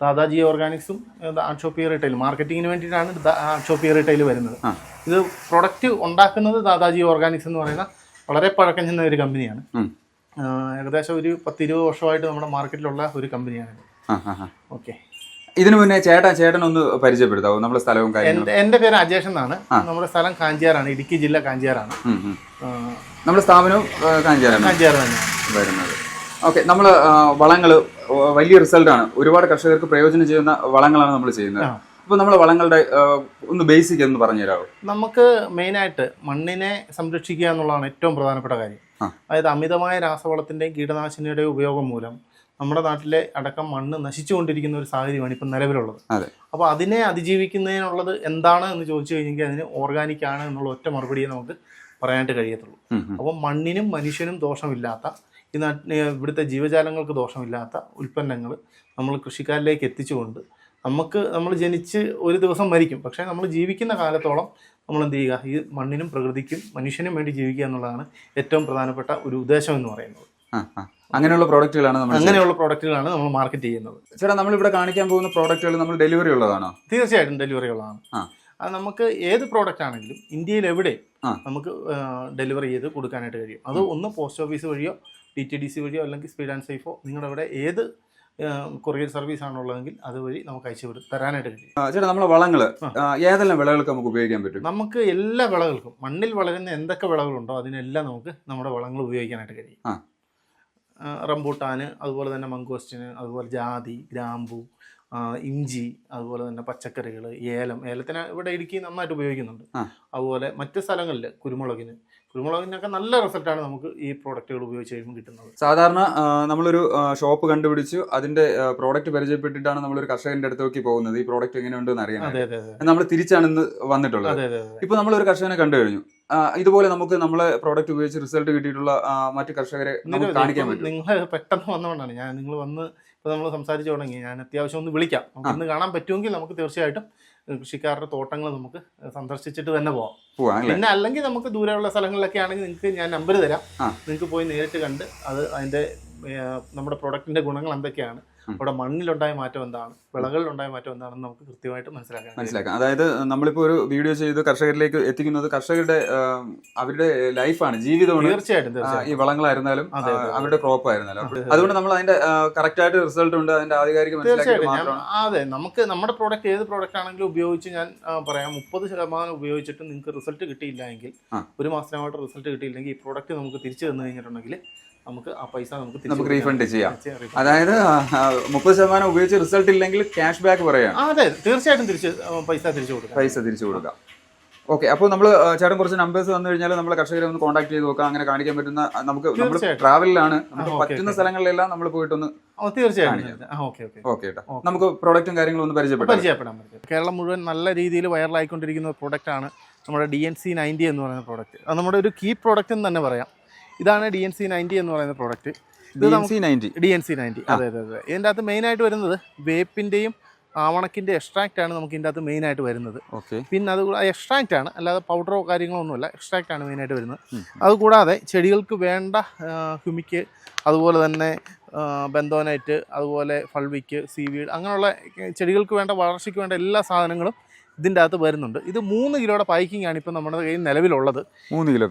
Speaker 1: ദാദാജി ഓർഗാനിക്സും ആർട്ട് ഷോപ്പ് റീറ്റെയിൽ മാർക്കറ്റിങ്ങിന് വേണ്ടിയിട്ടാണ് ആർട്ട് ഷോപ്പ് റീറ്റെയിൽ വരുന്നത്. ഇത് പ്രൊഡക്റ്റ് ഉണ്ടാക്കുന്നത് ദാദാജി ഓർഗാനിക്സ് എന്ന് പറയുന്ന വളരെ പഴക്കം ചെന്ന ഒരു കമ്പനിയാണ്. ഏകദേശം ഒരു 10-20 വർഷമായിട്ട് നമ്മുടെ മാർക്കറ്റിലുള്ള ഒരു കമ്പനിയാണ്. ഓക്കെ.
Speaker 2: ഇതിനു മുന്നേ ചേട്ടൻ ഒന്ന് പരിചയപ്പെടുത്താവോ നമ്മുടെ സ്ഥലവും കാര്യങ്ങളും?
Speaker 1: എന്റെ പേര് അജേഷ് എന്നാണ്. നമ്മുടെ സ്ഥലം കാഞ്ചിയാറാണ്, ഇടുക്കി ജില്ല കാഞ്ചിയാറാണ്.
Speaker 2: നമ്മുടെ സ്ഥാപനവും കാഞ്ചിയാർ തന്നെയാണ് വരുന്നത്. ഓക്കെ. നമ്മൾ വളങ്ങള് വലിയ റിസൾട്ടാണ്, ഒരുപാട് കർഷകർക്ക് പ്രയോജനം ചെയ്യുന്ന വളങ്ങളാണ് നമ്മൾ ചെയ്യുന്നത്. അപ്പൊ നമ്മളെ വളങ്ങളുടെ ഒന്ന് ബേസിക് എന്ന് പറഞ്ഞുതരാമോ?
Speaker 1: നമുക്ക് മെയിനായിട്ട് മണ്ണിനെ സംരക്ഷിക്കുക എന്നുള്ളതാണ് ഏറ്റവും പ്രധാനപ്പെട്ട കാര്യം. അതായത് അമിതമായ രാസവളത്തിന്റെയും കീടനാശിനിയുടെയും ഉപയോഗം മൂലം നമ്മുടെ നാട്ടിലെ അടക്കം മണ്ണ് നശിച്ചുകൊണ്ടിരിക്കുന്ന ഒരു സാഹചര്യമാണ് ഇപ്പം നിലവിലുള്ളത്. അപ്പോൾ അതിനെ അതിജീവിക്കുന്നതിനുള്ളത് എന്താണ് എന്ന് ചോദിച്ചു കഴിഞ്ഞെങ്കിൽ അതിന് ഓർഗാനിക് ആണ് എന്നുള്ള ഒറ്റ മറുപടിയെ നമുക്ക് പറയാനായിട്ട് കഴിയത്തുള്ളൂ. അപ്പോൾ മണ്ണിനും മനുഷ്യനും ദോഷമില്ലാത്ത ഇവിടുത്തെ ജീവജാലങ്ങൾക്ക് ദോഷമില്ലാത്ത ഉൽപ്പന്നങ്ങൾ നമ്മൾ കൃഷിക്കാരിലേക്ക് എത്തിച്ചുകൊണ്ട് നമ്മൾ ജനിച്ച് ഒരു ദിവസം മരിക്കും, പക്ഷേ നമ്മൾ ജീവിക്കുന്ന കാലത്തോളം നമ്മൾ എന്ത് ചെയ്യുക, ഈ മണ്ണിനും പ്രകൃതിക്കും മനുഷ്യനും വേണ്ടി ജീവിക്കുക എന്നുള്ളതാണ് ഏറ്റവും പ്രധാനപ്പെട്ട ഒരു ഉദ്ദേശം എന്ന് പറയുന്നത്.
Speaker 2: അങ്ങനെയുള്ള പ്രോഡക്റ്റുകളാണ്
Speaker 1: നമ്മൾ മാർക്കറ്റ് ചെയ്യുന്നത്.
Speaker 2: ചേട്ടാ, നമ്മളിവിടെ കാണിക്കാൻ പോകുന്ന പ്രോഡക്റ്റുകൾ നമ്മൾ ഡെലിവറി ഉള്ളതാണോ?
Speaker 1: തീർച്ചയായിട്ടും ഡെലിവറി ഉള്ളതാണ്. അത് നമുക്ക് ഏത് പ്രോഡക്റ്റ് ആണെങ്കിലും ഇന്ത്യയിൽ എവിടെ നമുക്ക് ഡെലിവറി ചെയ്ത് കൊടുക്കാനായിട്ട് കഴിയും. അത് ഒന്ന് പോസ്റ്റ് ഓഫീസ് വഴിയോ DTDC വഴിയോ അല്ലെങ്കിൽ സ്പീഡ് ആൻഡ് സേഫോ നിങ്ങളുടെ അവിടെ ഏത് കൊറിയർ സർവീസ് ആണുള്ളതെങ്കിൽ അതുവഴി നമുക്ക് അയച്ചു തരാനായിട്ട് കഴിയും.
Speaker 2: ചേട്ടാ, നമ്മളെ വളങ്ങൾ ഏതെല്ലാം വിളകൾക്ക് നമുക്ക് ഉപയോഗിക്കാൻ പറ്റും?
Speaker 1: നമുക്ക് എല്ലാ വിളകൾക്കും മണ്ണിൽ വളരുന്ന എന്തൊക്കെ വിളകളുണ്ടോ അതിനെല്ലാം നമുക്ക് നമ്മുടെ വളങ്ങൾ ഉപയോഗിക്കാനായിട്ട് കഴിയും. റംബൂട്ടാന്, അതുപോലെ തന്നെ മംഗോസ്റ്റിന്, അതുപോലെ ജാതി, ഗ്രാമ്പു, ഇഞ്ചി, അതുപോലെ തന്നെ പച്ചക്കറികൾ, ഏലത്തിന് ഇവിടെ ഇടുക്കി നന്നായിട്ട് ഉപയോഗിക്കുന്നുണ്ട്. അതുപോലെ മറ്റ് സ്ഥലങ്ങളിൽ കുരുമുളകിനൊക്കെ നല്ല റിസൾട്ടാണ് നമുക്ക് ഈ പ്രോഡക്റ്റുകൾ ഉപയോഗിച്ച് കഴിയുമ്പോൾ കിട്ടുന്നത്.
Speaker 2: സാധാരണ നമ്മളൊരു ഷോപ്പ് കണ്ടുപിടിച്ചു അതിന്റെ പ്രോഡക്റ്റ് പരിചയപ്പെട്ടിട്ടാണ് നമ്മളൊരു കർഷകന്റെ അടുത്തേക്ക് പോകുന്നത്, ഈ പ്രോഡക്റ്റ് എങ്ങനെയുണ്ടെന്ന് അറിയാൻ. നമ്മൾ തിരിച്ചാണ് ഇന്ന് വന്നിട്ടുള്ളത്. ഇപ്പൊ നമ്മളൊരു കർഷകനെ കണ്ടു കഴിഞ്ഞു, ഇതുപോലെ നമുക്ക് നമ്മളെ പ്രോഡക്റ്റ് ഉപയോഗിച്ച് റിസൾട്ട് കിട്ടിയിട്ടുള്ള മറ്റു കർഷകരെ കാണിക്കാൻ പറ്റും.
Speaker 1: നിങ്ങൾ പെട്ടെന്ന് വന്നുകൊണ്ടാണ് നിങ്ങൾ വന്ന് ഇപ്പോൾ നമ്മൾ സംസാരിച്ചു തുടങ്ങി. ഞാൻ അത്യാവശ്യം ഒന്ന് വിളിക്കാം, നമുക്ക് ഇന്ന് കാണാൻ പറ്റുമെങ്കിൽ നമുക്ക് തീർച്ചയായിട്ടും കൃഷിക്കാരുടെ തോട്ടങ്ങൾ നമുക്ക് സന്ദർശിച്ചിട്ട് തന്നെ പോവാം. പിന്നെ അല്ലെങ്കിൽ നമുക്ക് ദൂരെയുള്ള സ്ഥലങ്ങളിലൊക്കെ ആണെങ്കിൽ നിങ്ങൾക്ക് ഞാൻ നമ്പർ തരാം, നിങ്ങൾക്ക് പോയി നേരിട്ട് കണ്ട് അതിന്റെ നമ്മുടെ പ്രൊഡക്റ്റിന്റെ ഗുണങ്ങൾ എന്തൊക്കെയാണ്, അവിടെ മണ്ണിലുണ്ടായ മാറ്റം എന്താണ്, വിളകളിലുണ്ടായ മാറ്റം എന്താണെന്ന് നമുക്ക് കൃത്യമായിട്ട് മനസ്സിലാക്കാം.
Speaker 2: അതായത് നമ്മളിപ്പോൾ ഒരു വീഡിയോ ചെയ്ത് കർഷകരിലേക്ക് എത്തിക്കുന്നത് കർഷകരുടെ അവരുടെ ലൈഫാണ്, ജീവിതമാണ്.
Speaker 1: തീർച്ചയായിട്ടും
Speaker 2: ഈ വളങ്ങളായിരുന്നാലും അവരുടെ ക്രോപ്പ് ആയിരുന്നാലും അതുകൊണ്ട് നമ്മൾ അതിന്റെ കറക്റ്റ് ആയിട്ട് റിസൾട്ട് ഉണ്ട്, അതിന്റെ ആധികാരിക
Speaker 1: അതെ. നമുക്ക് നമ്മുടെ പ്രോഡക്റ്റ് ഏത് പ്രോഡക്റ്റ് ആണെങ്കിലും ഉപയോഗിച്ച് ഞാൻ പറയാം 30% ഉപയോഗിച്ചിട്ട് നിങ്ങൾക്ക് റിസൾട്ട് കിട്ടിയില്ല എങ്കിൽ, ഒരു മാസത്തിനായിട്ട് റിസൾട്ട് കിട്ടിയില്ലെങ്കിൽ ഈ പ്രോഡക്റ്റ് നമുക്ക് തിരിച്ചു തന്നു കഴിഞ്ഞിട്ടുണ്ടെങ്കിൽ നമുക്ക് ആ പൈസ നമുക്ക്
Speaker 2: റീഫണ്ട് ചെയ്യാം. അതായത് 30% ഉപയോഗിച്ച് റിസൾട്ട് ഇല്ലെങ്കിൽ ക്യാഷ് ബാക്ക് പറയാം.
Speaker 1: അതെ, തീർച്ചയായിട്ടും പൈസ തിരിച്ചു കൊടുക്കാം.
Speaker 2: ഓക്കെ. അപ്പോൾ നമ്മൾ ചേട്ടൻ കുറച്ച് നമ്പേഴ്സ് തന്നു കഴിഞ്ഞാൽ നമ്മളെ കർഷകരെ ഒന്ന് കോൺടാക്ട് ചെയ്ത് നോക്കാം, അങ്ങനെ കാണിക്കാൻ പറ്റുന്ന നമുക്ക് നമ്മൾ ട്രാവലിലാണ്, നമുക്ക് പറ്റുന്ന സ്ഥലങ്ങളിലെല്ലാം നമ്മൾ പോയിട്ടൊന്ന് നമുക്ക് പ്രോഡക്റ്റും കാര്യങ്ങളും ഒന്ന് പരിചയപ്പെടാം.
Speaker 1: കേരളം മുഴുവൻ നല്ല രീതിയിൽ വൈറലായിക്കൊണ്ടിരിക്കുന്ന പ്രോഡക്റ്റാണ് നമ്മുടെ DNC 90 എന്ന് പറയുന്ന പ്രോഡക്റ്റ്. അത് നമ്മുടെ ഒരു കീ പ്രോഡക്റ്റ് എന്ന് തന്നെ പറയാം. ഇതാണ് DNC 90 എന്ന് പറയുന്ന പ്രോഡക്റ്റ്. DNC 90. അതെ. ഇതിൻ്റെ അകത്ത് മെയിനായിട്ട് വരുന്നത് വേപ്പിൻ്റെയും ആവണക്കിൻ്റെ എക്സ്ട്രാക്റ്റ് ആണ് നമുക്ക് ഇതിൻ്റെ അകത്ത് മെയിനായിട്ട് വരുന്നത്. പിന്നെ അതുകൂടാതെ എക്സ്ട്രാക്റ്റ് ആണ്, അല്ലാതെ പൗഡറോ കാര്യങ്ങളോ ഒന്നുമല്ല, എക്സ്ട്രാക്റ്റ് ആണ് മെയിനായിട്ട് വരുന്നത്. അതുകൂടാതെ ചെടികൾക്ക് വേണ്ട ഹ്യൂമിക്ക്, അതുപോലെ തന്നെ ബെന്തോനൈറ്റ്, അതുപോലെ ഫൾവിക്ക്, സീവീഡ്, അങ്ങനെയുള്ള ചെടികൾക്ക് വേണ്ട വളർച്ചയ്ക്ക് വേണ്ട എല്ലാ സാധനങ്ങളും ഇതിൻ്റെ അകത്ത് വരുന്നുണ്ട്. ഇത് 3 കിലോയുടെ പാക്കിംഗ് ആണ് ഇപ്പം നമ്മുടെ കയ്യിൽ നിലവിലുള്ളത്.
Speaker 2: 3
Speaker 1: കിലോ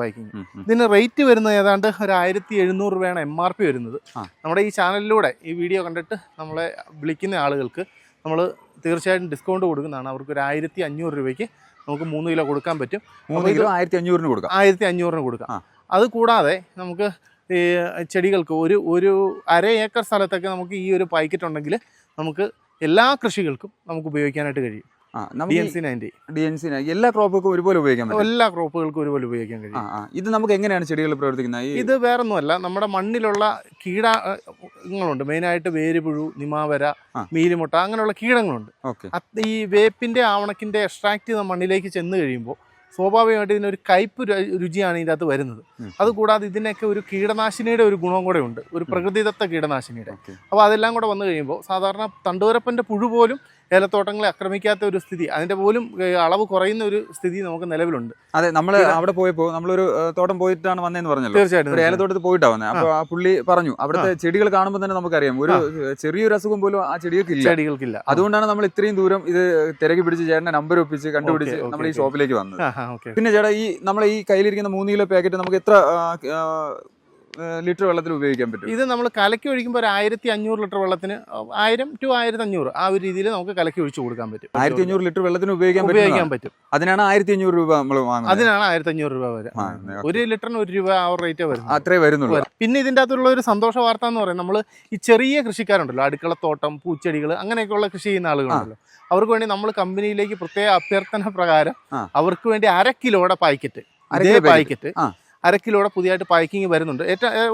Speaker 1: പാക്കിംഗ്. ഇതിന് റേറ്റ് വരുന്നത് ഏതാണ്ട് ഒരു 1700 രൂപയാണ് MRP വരുന്നത്. നമ്മുടെ ഈ ചാനലിലൂടെ ഈ വീഡിയോ കണ്ടിട്ട് നമ്മളെ വിളിക്കുന്ന ആളുകൾക്ക് നമ്മൾ തീർച്ചയായിട്ടും ഡിസ്കൗണ്ട് കൊടുക്കുന്നതാണ്. അവർക്ക് ഒരു 1500 രൂപയ്ക്ക് നമുക്ക് 3 കിലോ കൊടുക്കാൻ പറ്റും.
Speaker 2: 3 കിലോ 1500 കൊടുക്കാം.
Speaker 1: 1500 കൊടുക്കാം. അത് കൂടാതെ നമുക്ക് ഈ ചെടികൾക്ക് ഒരു അര ഏക്കർ സ്ഥലത്തൊക്കെ നമുക്ക് ഈ ഒരു പാക്കറ്റ് ഉണ്ടെങ്കിൽ നമുക്ക് എല്ലാ കൃഷികൾക്കും നമുക്ക് ഉപയോഗിക്കാനായിട്ട് കഴിയും.
Speaker 2: DNC എല്ലാ ക്രോപ്പുകൾക്കും ഒരുപോലെ ഉപയോഗിക്കാൻ പറ്റും.
Speaker 1: എല്ലാ ക്രോപ്പുകൾക്കും ഒരുപോലെ ഉപയോഗിക്കാൻ കഴിയും.
Speaker 2: ഇത് നമുക്ക് എങ്ങനെയാണ് ചെടികൾ പ്രവർത്തിക്കുന്നത്? ഇത്
Speaker 1: വേറൊന്നുമല്ല, നമ്മുടെ മണ്ണിലുള്ള കീടങ്ങളുണ്ട്. മെയിനായിട്ട് വേരുപുഴു, നിമാവര, മീലിമുട്ട അങ്ങനെയുള്ള കീടങ്ങളുണ്ട്. ഈ വേപ്പിന്റെ ആവണക്കിന്റെ എക്സ്ട്രാക്ട് ചെയ്ത മണ്ണിലേക്ക് ചെന്ന് കഴിയുമ്പോൾ സ്വാഭാവികമായിട്ട് ഇതിനൊരു കയ്പ് രുചിയാണ് ഇതിൻ്റെ അകത്ത് വരുന്നത്. അതുകൂടാതെ ഇതിനൊക്കെ ഒരു കീടനാശിനിയുടെ ഒരു ഗുണം കൂടെ ഉണ്ട്, ഒരു പ്രകൃതിദത്ത കീടനാശിനിയുടെ. അപ്പോൾ അതെല്ലാം കൂടെ വന്നു കഴിയുമ്പോൾ സാധാരണ തണ്ടുവരപ്പൻ്റെ പുഴു പോലും ഏലത്തോട്ടങ്ങളെ ആക്രമിക്കാത്ത ഒരു സ്ഥിതി, അതിന്റെ പോലും അളവ് കുറയുന്ന ഒരു സ്ഥിതി നമുക്ക് നിലവിലുണ്ട്.
Speaker 2: അതെ, നമ്മൾ അവിടെ പോയപ്പോൾ നമ്മളൊരു തോട്ടം പോയിട്ടാണ് വന്നതെന്ന് പറഞ്ഞല്ലോ.
Speaker 1: തീർച്ചയായിട്ടും
Speaker 2: ഒരു ഏലത്തോട്ടത്തിൽ പോയിട്ടാ വന്നത്. അപ്പൊ ആ പുള്ളി പറഞ്ഞു അവിടുത്തെ ചെടികൾ കാണുമ്പോൾ തന്നെ നമുക്കറിയാം ഒരു ചെറിയൊരു അസുഖം പോലും ആ ചെടികൾക്കില്ല. അതുകൊണ്ടാണ് നമ്മൾ ഇത്രയും ദൂരം ഇത് തിരക്കി പിടിച്ച് ചേട്ടന്റെ നമ്പർ ഒപ്പിച്ച് കണ്ടുപിടിച്ച് നമ്മൾ ഈ ഷോപ്പിലേക്ക് വന്നത്. പിന്നെ ചേട്ടാ, ഈ നമ്മളെ ഈ കയ്യിലിരിക്കുന്ന 3 കിലോ പാക്കറ്റ് നമുക്ക് എത്ര ലിറ്റർ വെള്ളത്തിൽ ഉപയോഗിക്കാൻ പറ്റും?
Speaker 1: ഇത് നമ്മൾ കലക്കി ഒഴിക്കുമ്പോൾ ഒരു 1500 ലിറ്റർ വെള്ളത്തിന് 1000 to 1500 ആ ഒരു രീതിയിൽ നമുക്ക് കലക്കി ഒഴിച്ചു കൊടുക്കാൻ പറ്റും.
Speaker 2: 1500 ലിറ്റർ വെള്ളത്തിന് ഉപയോഗിക്കാൻ പറ്റും. അതിനാണ് 1500 രൂപ നമ്മൾ വാങ്ങുന്നത്.
Speaker 1: അതിനാണ് 1500 രൂപ വരെ. 1 ലിറ്ററിന് 1 രൂപ ആ റേറ്റ് വരുന്നത്.
Speaker 2: അത്രേ വരുന്നുള്ളൂ.
Speaker 1: പിന്നെ ഇതിൻ്റെ അകത്തുള്ള ഒരു സന്തോഷ വാർത്ത എന്ന് പറയുന്നത്, നമ്മൾ ഈ ചെറിയ കൃഷിക്കാരുണ്ടല്ലോ, അടുക്കളത്തോട്ടം, പൂച്ചെടികൾ അങ്ങനെയൊക്കെയുള്ള കൃഷി ചെയ്യുന്ന ആളുകളുണ്ടല്ലോ, അവർക്ക് വേണ്ടി നമ്മൾ കമ്പനിയിലേക്ക് പ്രത്യേക അഭ്യർത്ഥന പ്രകാരം അവർക്ക് വേണ്ടി 1/2 കിലോയുടെ പാക്കറ്റ്, അതേ പാക്കറ്റ് 1/2 കിലോയുടെ പുതിയതായിട്ട് പാക്കിങ് വരുന്നുണ്ട്.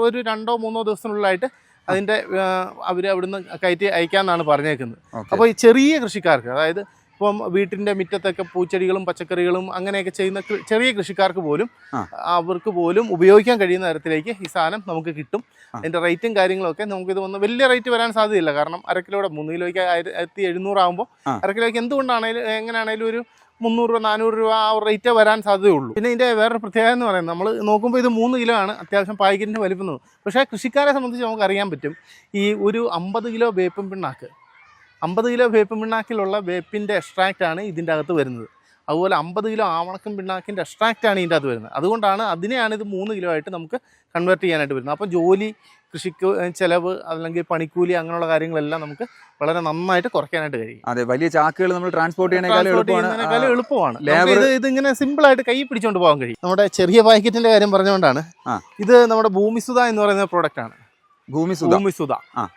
Speaker 1: ഒരു 2-3 ദിവസത്തിനുള്ളിലായിട്ട് അതിൻ്റെ അവർ അവിടുന്ന് കയറ്റി അയക്കാമെന്നാണ് പറഞ്ഞേക്കുന്നത്. അപ്പോൾ ഈ ചെറിയ കൃഷിക്കാർക്ക്, അതായത് ഇപ്പം വീട്ടിൻ്റെ മുറ്റത്തൊക്കെ പൂച്ചെടികളും പച്ചക്കറികളും അങ്ങനെയൊക്കെ ചെയ്യുന്ന ചെറിയ കൃഷിക്കാർക്ക് പോലും അവർക്ക് പോലും ഉപയോഗിക്കാൻ കഴിയുന്ന തരത്തിലേക്ക് ഈ സാധനം നമുക്ക് കിട്ടും. അതിൻ്റെ റേറ്റും കാര്യങ്ങളൊക്കെ നമുക്കിത് വന്ന് വലിയ റേറ്റ് വരാൻ സാധ്യതയില്ല. കാരണം 1/2 കിലോയുടെ 3 കിലോയ്ക്ക് 1700 ആകുമ്പോൾ 1/2 കിലോയ്ക്ക് എന്തുകൊണ്ടാണേലും എങ്ങനെയാണേലും ഒരു 300-400 രൂപ ആ റേറ്റ് വരാൻ സാധ്യതയുള്ളൂ. പിന്നെ ഇതിൻ്റെ വേറൊരു പ്രത്യേകത എന്ന് പറയുന്നത്, നമ്മൾ നോക്കുമ്പോൾ ഇത് 3 കിലോ ആണ് അത്യാവശ്യം പാക്കറ്റിൻ്റെ വലിപ്പം. പക്ഷേ കൃഷിക്കാരെ സംബന്ധിച്ച് നമുക്ക് അറിയാൻ പറ്റും, ഈ ഒരു 50 കിലോ വേപ്പും പിണ്ണാക്ക്, 50 കിലോ വേപ്പും പിണ്ണാക്കിലുള്ള വേപ്പിൻ്റെ എക്സ്ട്രാക്റ്റാണ് ഇതിൻ്റെ അകത്ത് വരുന്നത്. അതുപോലെ 50 കിലോ ആവണക്കും പിണ്ണാക്കിൻ്റെ എക്സ്ട്രാക്റ്റാണ് ഇതിൻ്റെ അകത്ത് വരുന്നത്. അതുകൊണ്ടാണ് അതിനെയാണ് ഇത് 3 കിലോ ആയിട്ട് നമുക്ക് കൺവേർട്ട് ചെയ്യാനായിട്ട് വരുന്നത്. അപ്പോൾ ജോലി, കൃഷിക്ക് ചിലവ്, അല്ലെങ്കിൽ പണിക്കൂലി അങ്ങനെയുള്ള കാര്യങ്ങളെല്ലാം നമുക്ക് വളരെ നന്നായിട്ട് കുറയ്ക്കാനായിട്ട് കഴിയും.
Speaker 2: അതെ, വലിയ ചാക്കുകൾ നമ്മൾ ട്രാൻസ്പോർട്ട് ചെയ്യുന്നതിനേക്കാളും
Speaker 1: എളുപ്പമാണ്. ഇതിങ്ങനെ സിമ്പിളായിട്ട് കൈ പിടിച്ചുകൊണ്ട് പോകാൻ കഴിയും. നമ്മുടെ ചെറിയ പാക്കറ്റിന്റെ കാര്യം പറഞ്ഞുകൊണ്ടാണ്, ഇത് നമ്മുടെ ഭൂമിസുധ എന്ന് പറയുന്ന പ്രോഡക്റ്റ് ആണ്. ഭൂമിസുധ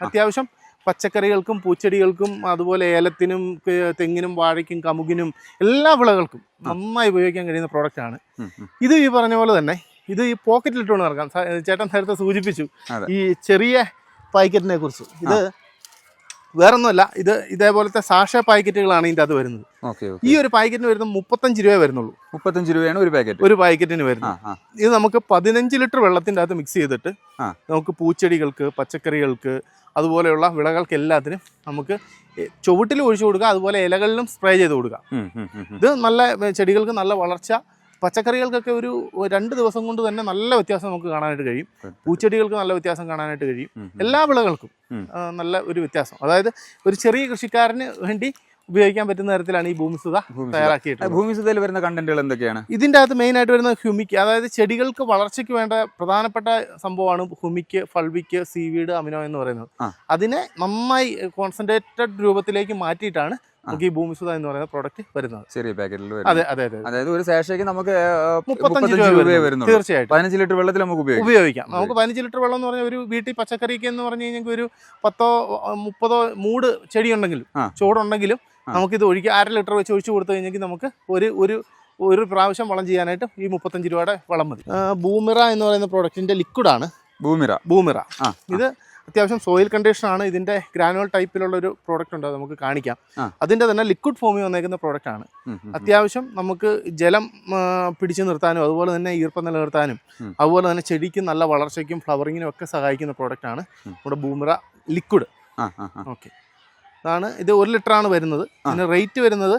Speaker 1: അത്യാവശ്യം പച്ചക്കറികൾക്കും പൂച്ചെടികൾക്കും അതുപോലെ ഏലത്തിനും തെങ്ങിനും വാഴയ്ക്കും കമുകിനും എല്ലാ വിളകൾക്കും നന്നായി ഉപയോഗിക്കാൻ കഴിയുന്ന പ്രോഡക്റ്റ് ആണ്. ഇത് ഈ പറഞ്ഞ പോലെ തന്നെ ഇത് ഈ പോക്കറ്റിലിട്ടുകൊണ്ട് നടക്കാം. ചേട്ടൻ നേരത്തെ സൂചിപ്പിച്ചു ഈ ചെറിയ പാക്കറ്റിനെ കുറിച്ച്. ഇത് വേറൊന്നുമല്ല, ഇതേപോലത്തെ സാഷ പാക്കറ്റുകളാണ് ഇതിൻ്റെ അത് വരുന്നത്. ഈ ഒരു പാക്കറ്റിന് വരുന്നത് 35 രൂപ വരുന്നുള്ളൂ.
Speaker 2: 35 രൂപയാണ് ഒരു പാക്കറ്റിന് വരുന്നത്.
Speaker 1: ഇത് നമുക്ക് 15 ലിറ്റർ വെള്ളത്തിൻ്റെ അകത്ത് മിക്സ് ചെയ്തിട്ട് നമുക്ക് പൂച്ചെടികൾക്ക്, പച്ചക്കറികൾക്ക്, അതുപോലെയുള്ള വിളകൾക്ക് എല്ലാത്തിനും നമുക്ക് ചുവട്ടിൽ ഒഴിച്ചു കൊടുക്കുക, അതുപോലെ ഇലകളിലും സ്പ്രേ ചെയ്ത് കൊടുക്കാം. ഇത് നല്ല ചെടികൾക്ക് നല്ല വളർച്ച, പച്ചക്കറികൾക്കൊക്കെ ഒരു 2 ദിവസം കൊണ്ട് തന്നെ നല്ല വ്യത്യാസം നമുക്ക് കാണാനായിട്ട് കഴിയും. പൂച്ചെടികൾക്ക് നല്ല വ്യത്യാസം കാണാനായിട്ട് കഴിയും. എല്ലാ വിളകൾക്കും നല്ല ഒരു വ്യത്യാസം. അതായത് ഒരു ചെറിയ കൃഷിക്കാരന് വേണ്ടി ഉപയോഗിക്കാൻ പറ്റുന്ന തരത്തിലാണ് ഈ ഭൂമിസുധ തയ്യാറാക്കിയിട്ടുള്ളത്.
Speaker 2: ഭൂമിസുധയിൽ വരുന്ന കണ്ടന്റുകൾ എന്തൊക്കെയാണ്?
Speaker 1: ഇതിൻ്റെ അകത്ത് മെയിനായിട്ട് വരുന്ന ഹ്യൂമിക്, അതായത് ചെടികൾക്ക് വളർച്ചയ്ക്ക് വേണ്ട പ്രധാനപ്പെട്ട സംഭവമാണ് ഹ്യൂമിക്, ഫൾവിക്, സീവീഡ്, അമിനോ എന്ന് പറയുന്നത്. അതിനെ നന്നായി കോൺസെൻട്രേറ്റഡ് രൂപത്തിലേക്ക് മാറ്റിയിട്ടാണ് നമുക്ക് ഈ ഭൂമിസുധ എന്ന് പറയുന്ന പ്രോഡക്റ്റ് വരുന്നത്.
Speaker 2: ചെറിയ പാക്കറ്റിൽ.
Speaker 1: അതെ.
Speaker 2: അതായത് ഒരു സാഷയ്ക്ക് നമുക്ക്
Speaker 1: 35 രൂപ വരുന്നു. തീർച്ചയായിട്ടും
Speaker 2: 15 ലിറ്റർ വെള്ളത്തിൽ നമുക്ക്
Speaker 1: ഉപയോഗിക്കാം. നമുക്ക് 15 ലിറ്റർ വെള്ളം എന്ന് പറഞ്ഞാൽ ഒരു വീട്ടിൽ പച്ചക്കറിക്ക് എന്ന് പറഞ്ഞു കഴിഞ്ഞാൽ ഒരു 10-30 മൂട് ചെടി ഉണ്ടെങ്കിലും ചൂടുണ്ടെങ്കിലും നമുക്കിത് ഒഴിക്കുക. 1/2 ലിറ്റർ വെച്ച് ഒഴിച്ചു കൊടുത്തു കഴിഞ്ഞെങ്കിൽ നമുക്ക് ഒരു പ്രാവശ്യം വളം ചെയ്യാനായിട്ട് ഈ 35 രൂപയുടെ വളം മതി. ബൂമിറ എന്ന് പറയുന്ന പ്രോഡക്റ്റിന്റെ ലിക്വിഡാണ് ബൂമിറ. ഇത് അത്യാവശ്യം സോയിൽ കണ്ടീഷനാണ്. ഇതിന്റെ ഗ്രാനുവൽ ടൈപ്പിലുള്ള ഒരു പ്രോഡക്റ്റ് ഉണ്ട്, അത് നമുക്ക് കാണിക്കാം. അതിന്റെ തന്നെ ലിക്വിഡ് ഫോമിൽ വന്നേക്കുന്ന പ്രോഡക്റ്റ് ആണ്. അത്യാവശ്യം നമുക്ക് ജലം പിടിച്ചു നിർത്താനും അതുപോലെ തന്നെ ഈർപ്പം നിലനിർത്താനും അതുപോലെ തന്നെ ചെടിക്കും നല്ല വളർച്ചയ്ക്കും ഫ്ലവറിങ്ങിനും ഒക്കെ സഹായിക്കുന്ന പ്രോഡക്റ്റ് ആണ് നമ്മുടെ ബൂമിറ ലിക്വിഡ്. ഓക്കെ, അതാണ് ഇത്. 1 ലിറ്ററാണ് വരുന്നത്. ഇതിന് റേറ്റ് വരുന്നത്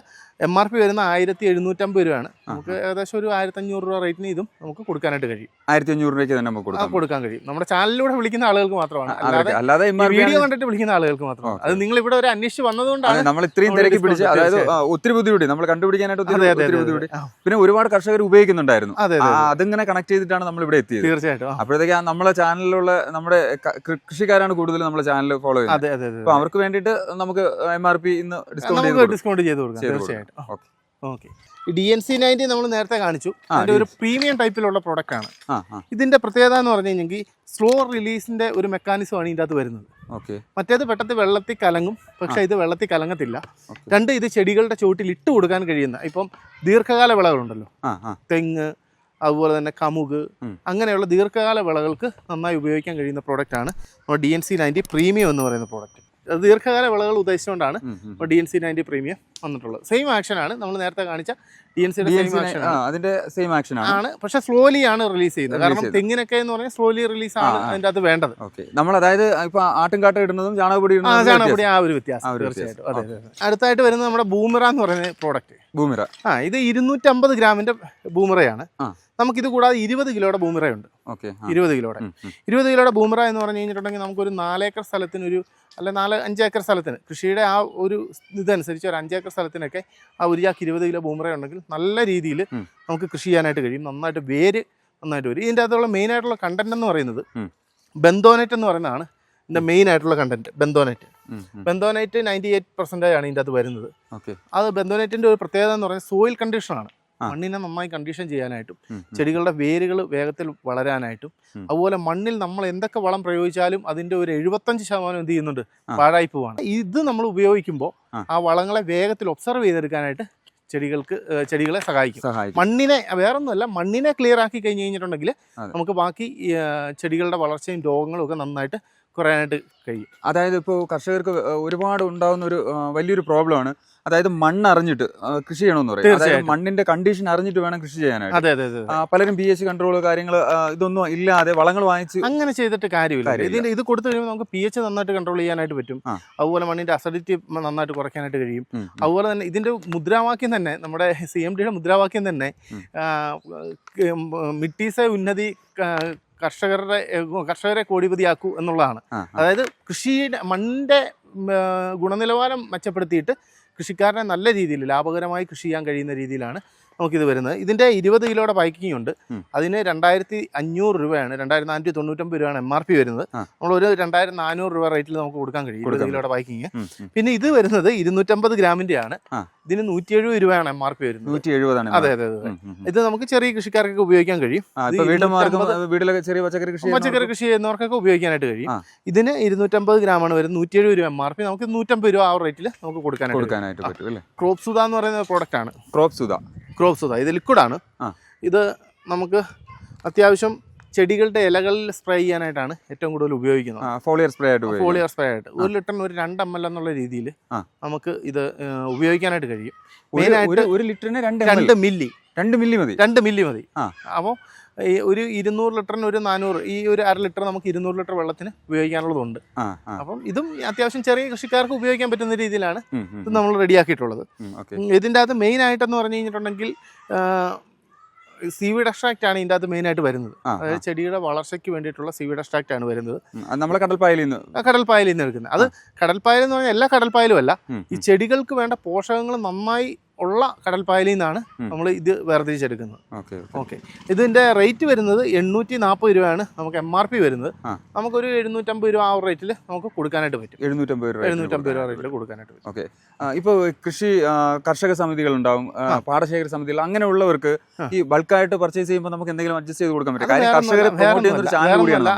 Speaker 1: MRP വരുന്ന 1750 രൂപയാണ്. നമുക്ക് ഏകദേശം ഒരു 1500 രൂപ റേറ്റിന് ഇതും നമുക്ക് കൊടുക്കാനായിട്ട് കഴിയും.
Speaker 2: 1500 രൂപയ്ക്ക് തന്നെ നമുക്ക്
Speaker 1: കൊടുക്കാൻ കഴിയും. നമ്മുടെ ചാനലിലൂടെ വിളിക്കുന്ന ആളുകൾക്ക് മാത്രമാണ്,
Speaker 2: അല്ലാതെ
Speaker 1: വീഡിയോ കണ്ടിട്ട് വിളിക്കുന്ന ആളുകൾക്ക് മാത്രമാണ്. അത് നിങ്ങൾ ഇവിടെ ഒരു അന്വേഷിച്ച് വന്നതുകൊണ്ടാണ്
Speaker 2: നമ്മൾ ഇത്രയും തിരക്കി പിടിച്ച്, അതായത് ഒത്തിരി ബുദ്ധിമുട്ടി നമ്മൾ കണ്ടുപിടിക്കാനായിട്ട് ഒത്തിരി ബുദ്ധിമുട്ടി. പിന്നെ ഒരുപാട് കർഷകർ ഉപയോഗിക്കുന്നുണ്ടായിരുന്നു, അതിങ്ങനെ കണക്ട് ചെയ്തിട്ടാണ് നമ്മൾ ഇവിടെ എത്തിയത്.
Speaker 1: തീർച്ചയായിട്ടും.
Speaker 2: അപ്പോഴത്തേക്ക് നമ്മളെ ചാനലിലുള്ള നമ്മുടെ കൃഷിക്കാരാണ് കൂടുതൽ നമ്മുടെ ചാനൽ ഫോളോ ചെയ്യുന്നത്. അപ്പൊ അവർക്ക് വേണ്ടിയിട്ട് നമുക്ക് MRP ഇന്ന്
Speaker 1: ഡിസ്കൗണ്ട് ചെയ്ത് കൊടുക്കാം. തീർച്ചയായിട്ടും. ഓക്കെ. DNC90 നമ്മൾ നേരത്തെ കാണിച്ചു. അതിന്റെ ഒരു പ്രീമിയം ടൈപ്പിലുള്ള പ്രൊഡക്റ്റ് ആണ്. ഇതിന്റെ പ്രത്യേകത എന്ന് പറഞ്ഞു കഴിഞ്ഞെങ്കിൽ സ്ലോ റിലീസിന്റെ ഒരു മെക്കാനിസം ആണ് ഇതിന്റെ അകത്ത് വരുന്നത്. മറ്റേത് പെട്ടെന്ന് വെള്ളത്തിൽ കലങ്ങും, പക്ഷെ ഇത് വെള്ളത്തിൽ കലങ്ങത്തില്ല. രണ്ട്, ഇത് ചെടികളുടെ ചുവട്ടിൽ ഇട്ട് കൊടുക്കാൻ കഴിയുന്ന, ഇപ്പം ദീർഘകാല വിളകളുണ്ടല്ലോ, തെങ്ങ്, അതുപോലെ തന്നെ കമുക്, അങ്ങനെയുള്ള ദീർഘകാല വിളകൾക്ക് നന്നായി ഉപയോഗിക്കാൻ കഴിയുന്ന പ്രോഡക്റ്റ് ആണ് നമ്മുടെ DNC90 പ്രീമിയം എന്ന് പറയുന്ന പ്രോഡക്റ്റ്. അത് ദീർഘകാല വിളകൾ ഉദ്ദേശിച്ചുകൊണ്ടാണ് DNC90 പ്രീമിയം വന്നിട്ടുള്ളത്. സെയിം ആക്ഷൻ ആണ് നമ്മൾ നേരത്തെ കാണിച്ച
Speaker 2: സെയിം ആക്ഷൻ
Speaker 1: ആണ്, പക്ഷെ സ്ലോലി ആണ് റിലീസ് ചെയ്യുന്നത്. കാരണം തെങ്ങിനൊക്കെ എന്ന് പറഞ്ഞാൽ സ്ലോലി റിലീസ് ആണ് അതിന്റെ അത് വേണ്ടത്.
Speaker 2: നമ്മൾ അതായത് ഇപ്പൊ ആട്ടുംകാട്ട ഇടുന്നതും ചാണകപ്പൊടി
Speaker 1: ആ ഒരു വ്യത്യാസം. തീർച്ചയായിട്ടും. അതെ. അടുത്തായിട്ട് വരുന്നത് നമ്മുടെ ബൂമിറ എന്ന് പറയുന്ന പ്രോഡക്റ്റ്. ഇത് 250 ഗ്രാമിന്റെ ബൂമിറയാണ്. നമുക്കിത് കൂടാതെ 20 കിലോയുടെ ബൂമിറയുണ്ട്. 20 കിലോയുടെ ബൂമിറ എന്ന് പറഞ്ഞു കഴിഞ്ഞിട്ടുണ്ടെങ്കിൽ നമുക്കൊരു 4 ഏക്കർ സ്ഥലത്തിന് അല്ല 4-5 ഏക്കർ സ്ഥലത്തിന്, കൃഷിയുടെ ആ ഒരു ഇതനുസരിച്ച് ഒരു 5 ഏക്കർ സ്ഥലത്തിനൊക്കെ ആ ഒരു ചാക്ക് 20 കിലോ ബൂമിറ ഉണ്ടെങ്കിൽ നല്ല രീതിയിൽ നമുക്ക് കൃഷി ചെയ്യാനായിട്ട് കഴിയും. നന്നായിട്ട് വേര് നന്നായിട്ട് വരും. ഇതിൻ്റെ അകത്തുള്ള മെയിൻ ആയിട്ടുള്ള കണ്ടന്റ് എന്ന് പറയുന്നത് ബെന്തോനൈറ്റ് എന്ന് പറയുന്നതാണ് ഇതിൻ്റെ മെയിൻ ആയിട്ടുള്ള കണ്ടന്റ്. ബെന്തോനൈറ്റ് 98% ആണ് ഇതിൻ്റെ അകത്ത് വരുന്നത്. അത് ബെന്തോനൈറ്റിൻ്റെ ഒരു പ്രത്യേകത എന്ന് പറയുന്നത് സോയിൽ കണ്ടീഷനാണ്. മണ്ണിനെ നന്നായി കണ്ടീഷൻ ചെയ്യാനായിട്ടും ചെടികളുടെ വേരുകൾ വേഗത്തിൽ വളരാനായിട്ടും, അതുപോലെ മണ്ണിൽ നമ്മൾ എന്തൊക്കെ വളം പ്രയോഗിച്ചാലും അതിന്റെ ഒരു 75% എന്ത് ചെയ്യുന്നുണ്ട്, പാഴായി പോവാണ്. ഇത് നമ്മൾ ഉപയോഗിക്കുമ്പോൾ ആ വളങ്ങളെ വേഗത്തിൽ ഒബ്സർവ് ചെയ്തെടുക്കാനായിട്ട് ചെടികളെ സഹായിക്കും. മണ്ണിനെ വേറൊന്നുമല്ല, മണ്ണിനെ ക്ലിയർ ആക്കി കഴിഞ്ഞ് കഴിഞ്ഞിട്ടുണ്ടെങ്കിൽ നമുക്ക് ബാക്കി ചെടികളുടെ വളർച്ചയും രോഗങ്ങളും ഒക്കെ നന്നായിട്ട് കുറയാനായിട്ട് കഴിയും.
Speaker 2: അതായത് ഇപ്പോൾ കർഷകർക്ക് ഒരുപാട് ഉണ്ടാകുന്ന ഒരു വലിയൊരു പ്രോബ്ലമാണ്, അതായത് മണ്ണ് അറിഞ്ഞിട്ട് കൃഷി ചെയ്യണമെന്ന് പറയും. അതായത് മണ്ണിന്റെ കണ്ടീഷൻ അറിഞ്ഞിട്ട് വേണം കൃഷി ചെയ്യാനായിട്ട്. പലരും pH കൺട്രോൾ കാര്യങ്ങൾ ഇതൊന്നും ഇല്ലാതെ വളങ്ങൾ വാങ്ങിച്ച്
Speaker 1: അങ്ങനെ ചെയ്തിട്ട് കാര്യമില്ല. ഇത് കൊടുത്തു കഴിയുമ്പോൾ നമുക്ക് pH നന്നായിട്ട് കൺട്രോൾ ചെയ്യാനായിട്ട് പറ്റും. അതുപോലെ മണ്ണിന്റെ അസിഡിറ്റി നന്നായിട്ട് കുറയ്ക്കാനായിട്ട് കഴിയും. അതുപോലെ തന്നെ ഇതിന്റെ മുദ്രാവാക്യം തന്നെ, നമ്മുടെ CMDയുടെ മുദ്രാവാക്യം തന്നെ മിട്ടീസെ ഉന്നതി കർഷകരെ കോടിപതിയാക്കൂ എന്നുള്ളതാണ്. അതായത് മണ്ണിന്റെ ഗുണനിലവാരം മെച്ചപ്പെടുത്തിയിട്ട് കൃഷിക്കാരനെ നല്ല രീതിയിൽ ലാഭകരമായി കൃഷി ചെയ്യാൻ കഴിയുന്ന രീതിയിലാണ് നമുക്കിത് വരുന്നത്. ഇതിൻ്റെ 20 കിലോയുടെ പാക്കിംഗ് ഉണ്ട്. അതിന് 2500 രൂപയാണ്, 2499 രൂപയാണ് MRP വരുന്നത്. നമ്മളൊരു 2400 രൂപ റേറ്റിൽ നമുക്ക് കൊടുക്കാൻ കഴിയും 20 കിലോയുടെ പാക്കിങ്. പിന്നെ ഇത് വരുന്നത് 250 ഗ്രാമിന്റെ ആണ്. ഇതിന് 170 രൂപയാണ് MRP വരുന്നത്.
Speaker 2: 170.
Speaker 1: അതെ. ഇത് നമുക്ക് ചെറിയ കൃഷിക്കാർക്കൊക്കെ ഉപയോഗിക്കാൻ കഴിയും. പച്ചക്കറി കൃഷി ചെയ്യുന്നവർക്കൊക്കെ ഉപയോഗിക്കാനായിട്ട് കഴിയും. ഇതിന് 250 ഗ്രാമാണ് വരുന്നത്, 170 രൂപ MRP. നമുക്ക് 150 രൂപ ആ റേറ്റിൽ നമുക്ക് കൊടുക്കാനായിട്ട് പറ്റും. ക്രോപ്പ് സുധ എന്ന് പറയുന്ന പ്രോഡക്റ്റ് ആണ്. ക്രോപ്പ് സുധ ഇത് ലിക്വിഡാണ്. ഇത് നമുക്ക് അത്യാവശ്യം ചെടികളുടെ ഇലകളിൽ സ്പ്രേ ചെയ്യാനായിട്ടാണ് ഏറ്റവും കൂടുതൽ ഉപയോഗിക്കുന്നത്.
Speaker 2: ഫോളിയർ സ്പ്രേ ആയിട്ട്
Speaker 1: 1 ലിറ്ററിന് ഒരു 2 ml എന്നുള്ള രീതിയിൽ നമുക്ക് ഇത് ഉപയോഗിക്കാനായിട്ട് കഴിയും.
Speaker 2: മെയിനായിട്ട് 1 ലിറ്ററിന് 2 മില്ലി മതി.
Speaker 1: അപ്പോൾ ഒരു 200 ലിറ്ററിന് ഒരു 400, ഈ ഒരു 1/2 ലിറ്റർ നമുക്ക് 200 ലിറ്റർ വെള്ളത്തിന് ഉപയോഗിക്കാനുള്ളതുണ്ട്. അപ്പം ഇതും അത്യാവശ്യം ചെറിയ കൃഷിക്കാർക്ക് ഉപയോഗിക്കാൻ പറ്റുന്ന രീതിയിലാണ് ഇത് നമ്മൾ റെഡിയാക്കിയിട്ടുള്ളത്. ഇതിൻ്റെ അകത്ത് മെയിൻ ആയിട്ടെന്ന് പറഞ്ഞു കഴിഞ്ഞിട്ടുണ്ടെങ്കിൽ സീവീഡ് എക്സ്ട്രാക്റ്റ് ആണ് ഇതിൻ്റെ അകത്ത് മെയിൻ ആയിട്ട് വരുന്നത്. അതായത് ചെടിയുടെ വളർച്ചയ്ക്ക് വേണ്ടിയിട്ടുള്ള സീവീഡ് എക്സ്ട്രാക്റ്റ് ആണ് വരുന്നത്.
Speaker 2: നമ്മൾ കടൽപ്പായലിൽ നിന്ന് എടുക്കുന്നത്. അത് കടൽപ്പായൽ എന്ന് പറഞ്ഞാൽ എല്ലാ കടൽപ്പായലും അല്ല, ഈ ചെടികൾക്ക് വേണ്ട പോഷകങ്ങൾ നന്നായി ഉള്ള കടൽപ്പായലിൽ നിന്നാണ് നമ്മൾ ഇത് വേർതിരിച്ചെടുക്കുന്നത്. ഓക്കെ. ഇതിന്റെ റേറ്റ് വരുന്നത് 840 രൂപയാണ് നമുക്ക് MRP വരുന്നത്. നമുക്കൊരു 750 രൂപ ആ റേറ്റിൽ നമുക്ക് കൊടുക്കാനായിട്ട് പറ്റും. 750 രൂപ റേറ്റിൽ കൊടുക്കാനായിട്ട് പറ്റും. ഓക്കെ. ഇപ്പോൾ കർഷക സമിതികൾ ഉണ്ടാവും, പാടശേഖര സമിതികൾ, അങ്ങനെയുള്ളവർക്ക് ഈ ബൾക്കായിട്ട് പർച്ചേസ് ചെയ്യുമ്പോൾ നമുക്ക് എന്തെങ്കിലും അഡ്ജസ്റ്റ് ചെയ്ത് കൊടുക്കാൻ പറ്റും.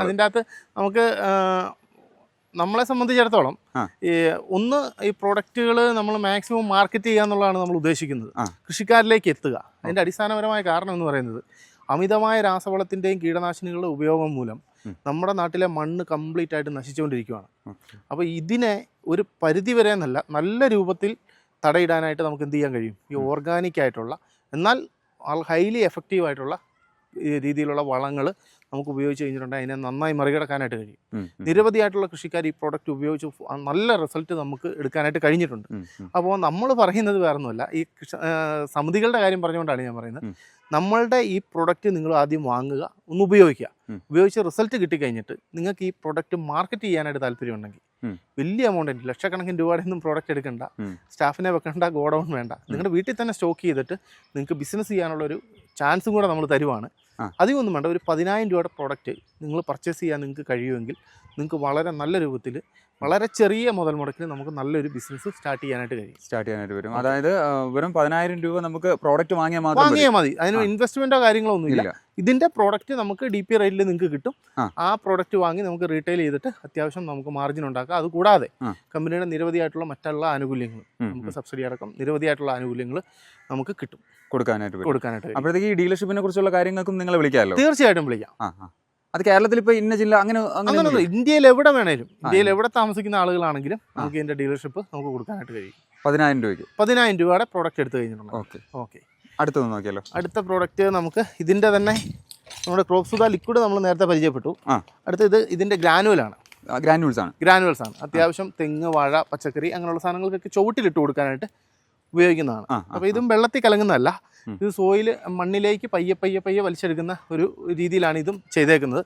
Speaker 1: അതിൻ്റെ അകത്ത് നമുക്ക് നമ്മളെ സംബന്ധിച്ചിടത്തോളം ഈ പ്രോഡക്റ്റുകൾ നമ്മൾ മാക്സിമം മാർക്കറ്റ് ചെയ്യുക എന്നുള്ളതാണ് നമ്മൾ ഉദ്ദേശിക്കുന്നത്, കൃഷിക്കാരിലേക്ക് എത്തുക. അതിൻ്റെ അടിസ്ഥാനപരമായ കാരണം എന്ന് പറയുന്നത് അമിതമായ രാസവളത്തിൻ്റെയും കീടനാശിനികളുടെ ഉപയോഗം മൂലം നമ്മുടെ നാട്ടിലെ മണ്ണ് കംപ്ലീറ്റ് ആയിട്ട് നശിച്ചുകൊണ്ടിരിക്കുകയാണ്. അപ്പോൾ ഇതിനെ ഒരു പരിധി വരെ നല്ല രൂപത്തിൽ തടയിടാനായിട്ട് നമുക്ക് എന്ത് ചെയ്യാൻ കഴിയും, ഈ ഓർഗാനിക് ആയിട്ടുള്ള എന്നാൽ ഹൈലി എഫക്റ്റീവ് ആയിട്ടുള്ള രീതിയിലുള്ള വളങ്ങൾ നമുക്ക് ഉപയോഗിച്ച് കഴിഞ്ഞിട്ടുണ്ടെങ്കിൽ അതിനെ നന്നായി മറികടക്കാനായിട്ട് കഴിയും. നിരവധിയായിട്ടുള്ള കൃഷിക്കാർ ഈ പ്രോഡക്റ്റ് ഉപയോഗിച്ച് നല്ല റിസൾട്ട് നമുക്ക് എടുക്കാനായിട്ട് കഴിഞ്ഞിട്ടുണ്ട്. അപ്പോൾ നമ്മൾ പറയുന്നത് വേറൊന്നുമല്ല, ഈ സമിതികളുടെ കാര്യം പറഞ്ഞുകൊണ്ടാണ് ഞാൻ പറയുന്നത്. നമ്മളുടെ ഈ പ്രൊഡക്റ്റ് നിങ്ങൾ ആദ്യം വാങ്ങുക, ഒന്ന് ഉപയോഗിക്കുക. ഉപയോഗിച്ച് റിസൾട്ട് കിട്ടിക്കഴിഞ്ഞിട്ട് നിങ്ങൾക്ക് ഈ പ്രൊഡക്റ്റ് മാർക്കറ്റ് ചെയ്യാനായിട്ട് താല്പര്യമുണ്ടെങ്കിൽ വലിയ എമൗണ്ട് ലക്ഷക്കണക്കിന് രൂപയുടെ ഒന്നും പ്രോഡക്റ്റ് എടുക്കണ്ട, സ്റ്റാഫിനെ വെക്കേണ്ട, ഗോഡൗൺ വേണ്ട, നിങ്ങളുടെ വീട്ടിൽ തന്നെ സ്റ്റോക്ക് ചെയ്തിട്ട് നിങ്ങൾക്ക് ബിസിനസ് ചെയ്യാനുള്ളൊരു ചാൻസും കൂടെ നമ്മൾ തരുവാണ്. അധികമൊന്നും വേണ്ട, ഒരു 10,000 രൂപയുടെ പ്രോഡക്റ്റ് നിങ്ങൾ പർച്ചേസ് ചെയ്യാൻ നിങ്ങൾക്ക് കഴിയുമെങ്കിൽ നിങ്ങൾക്ക് വളരെ നല്ല രൂപത്തിൽ വളരെ ചെറിയ മുതൽ മുടക്കിൽ നമുക്ക് നല്ലൊരു ബിസിനസ് സ്റ്റാർട്ട് ചെയ്യാനായിട്ട്
Speaker 2: വരും. അതായത് വെറും 10,000 രൂപ നമുക്ക് പ്രോഡക്റ്റ് വാങ്ങിയാൽ
Speaker 1: മതി. അതിന് ഇൻവെസ്റ്റ്മെന്റോ കാര്യങ്ങളോ ഒന്നും ഇല്ല. ഇതിന്റെ പ്രോഡക്റ്റ് നമുക്ക് DP റേറ്റിൽ നിങ്ങൾക്ക് കിട്ടും. ആ പ്രോഡക്റ്റ് വാങ്ങി നമുക്ക് റീറ്റെയിൽ ചെയ്തിട്ട് അത്യാവശ്യം നമുക്ക് മാർജിൻ ഉണ്ടാക്കാം. അതുകൂടാതെ കമ്പനിയുടെ നിരവധിയായിട്ടുള്ള മറ്റുള്ള ആനുകൂല്യങ്ങൾ, നമുക്ക് സബ്സിഡി അടക്കം നിരവധിയായിട്ടുള്ള ആനുകൂല്യങ്ങൾ നമുക്ക് കിട്ടും കൊടുക്കാനായിട്ട്.
Speaker 2: അപ്പോഴത്തേക്ക് ഈ ഡീലർഷിപ്പിനെ കുറിച്ചുള്ള കാര്യങ്ങൾക്കും നിങ്ങൾ വിളിക്കാമല്ലോ?
Speaker 1: തീർച്ചയായിട്ടും വിളിക്കാം.
Speaker 2: അത് കേരളത്തിൽ ഇപ്പൊ ഇന്ന ജില്ല അങ്ങനെ
Speaker 1: ഇന്ത്യയിൽ എവിടെ വേണേലും, ഇന്ത്യയിൽ എവിടെ താമസിക്കുന്ന ആളുകളാണെങ്കിലും നമുക്ക് ഇതിന്റെ ഡീലർഷിപ്പ് നമുക്ക് കൊടുക്കാനായിട്ട് കഴിയും.
Speaker 2: 10,000 രൂപയ്ക്ക്
Speaker 1: 10,000 രൂപയുടെ പ്രോഡക്റ്റ് എടുത്തു കഴിഞ്ഞിട്ടുണ്ട്. ഓക്കെ,
Speaker 2: അടുത്തത് നോക്കിയാലോ?
Speaker 1: അടുത്ത പ്രോഡക്റ്റ് നമുക്ക് ഇതിന്റെ തന്നെ നമ്മുടെ ക്രോപ്സുധ ലിക്വിഡ് നമ്മൾ നേരത്തെ പരിചയപ്പെട്ടു. അടുത്ത ഇതിന്റെ ഗ്രാനുവൽസ് ആണ്. അത്യാവശ്യം തെങ്ങ്, വാഴ, പച്ചക്കറി അങ്ങനെയുള്ള സാധനങ്ങൾക്കൊക്കെ ചുവട്ടിലിട്ട് കൊടുക്കാനായിട്ട് ഉപയോഗിക്കുന്നതാണ്. അപ്പോൾ ഇതും വെള്ളത്തിൽ കലങ്ങുന്നതല്ല, ഇത് സോയിൽ മണ്ണിലേക്ക് പയ്യെ വലിച്ചെടുക്കുന്ന ഒരു രീതിയിലാണ് ഇതും ചെയ്തേക്കുന്നത്.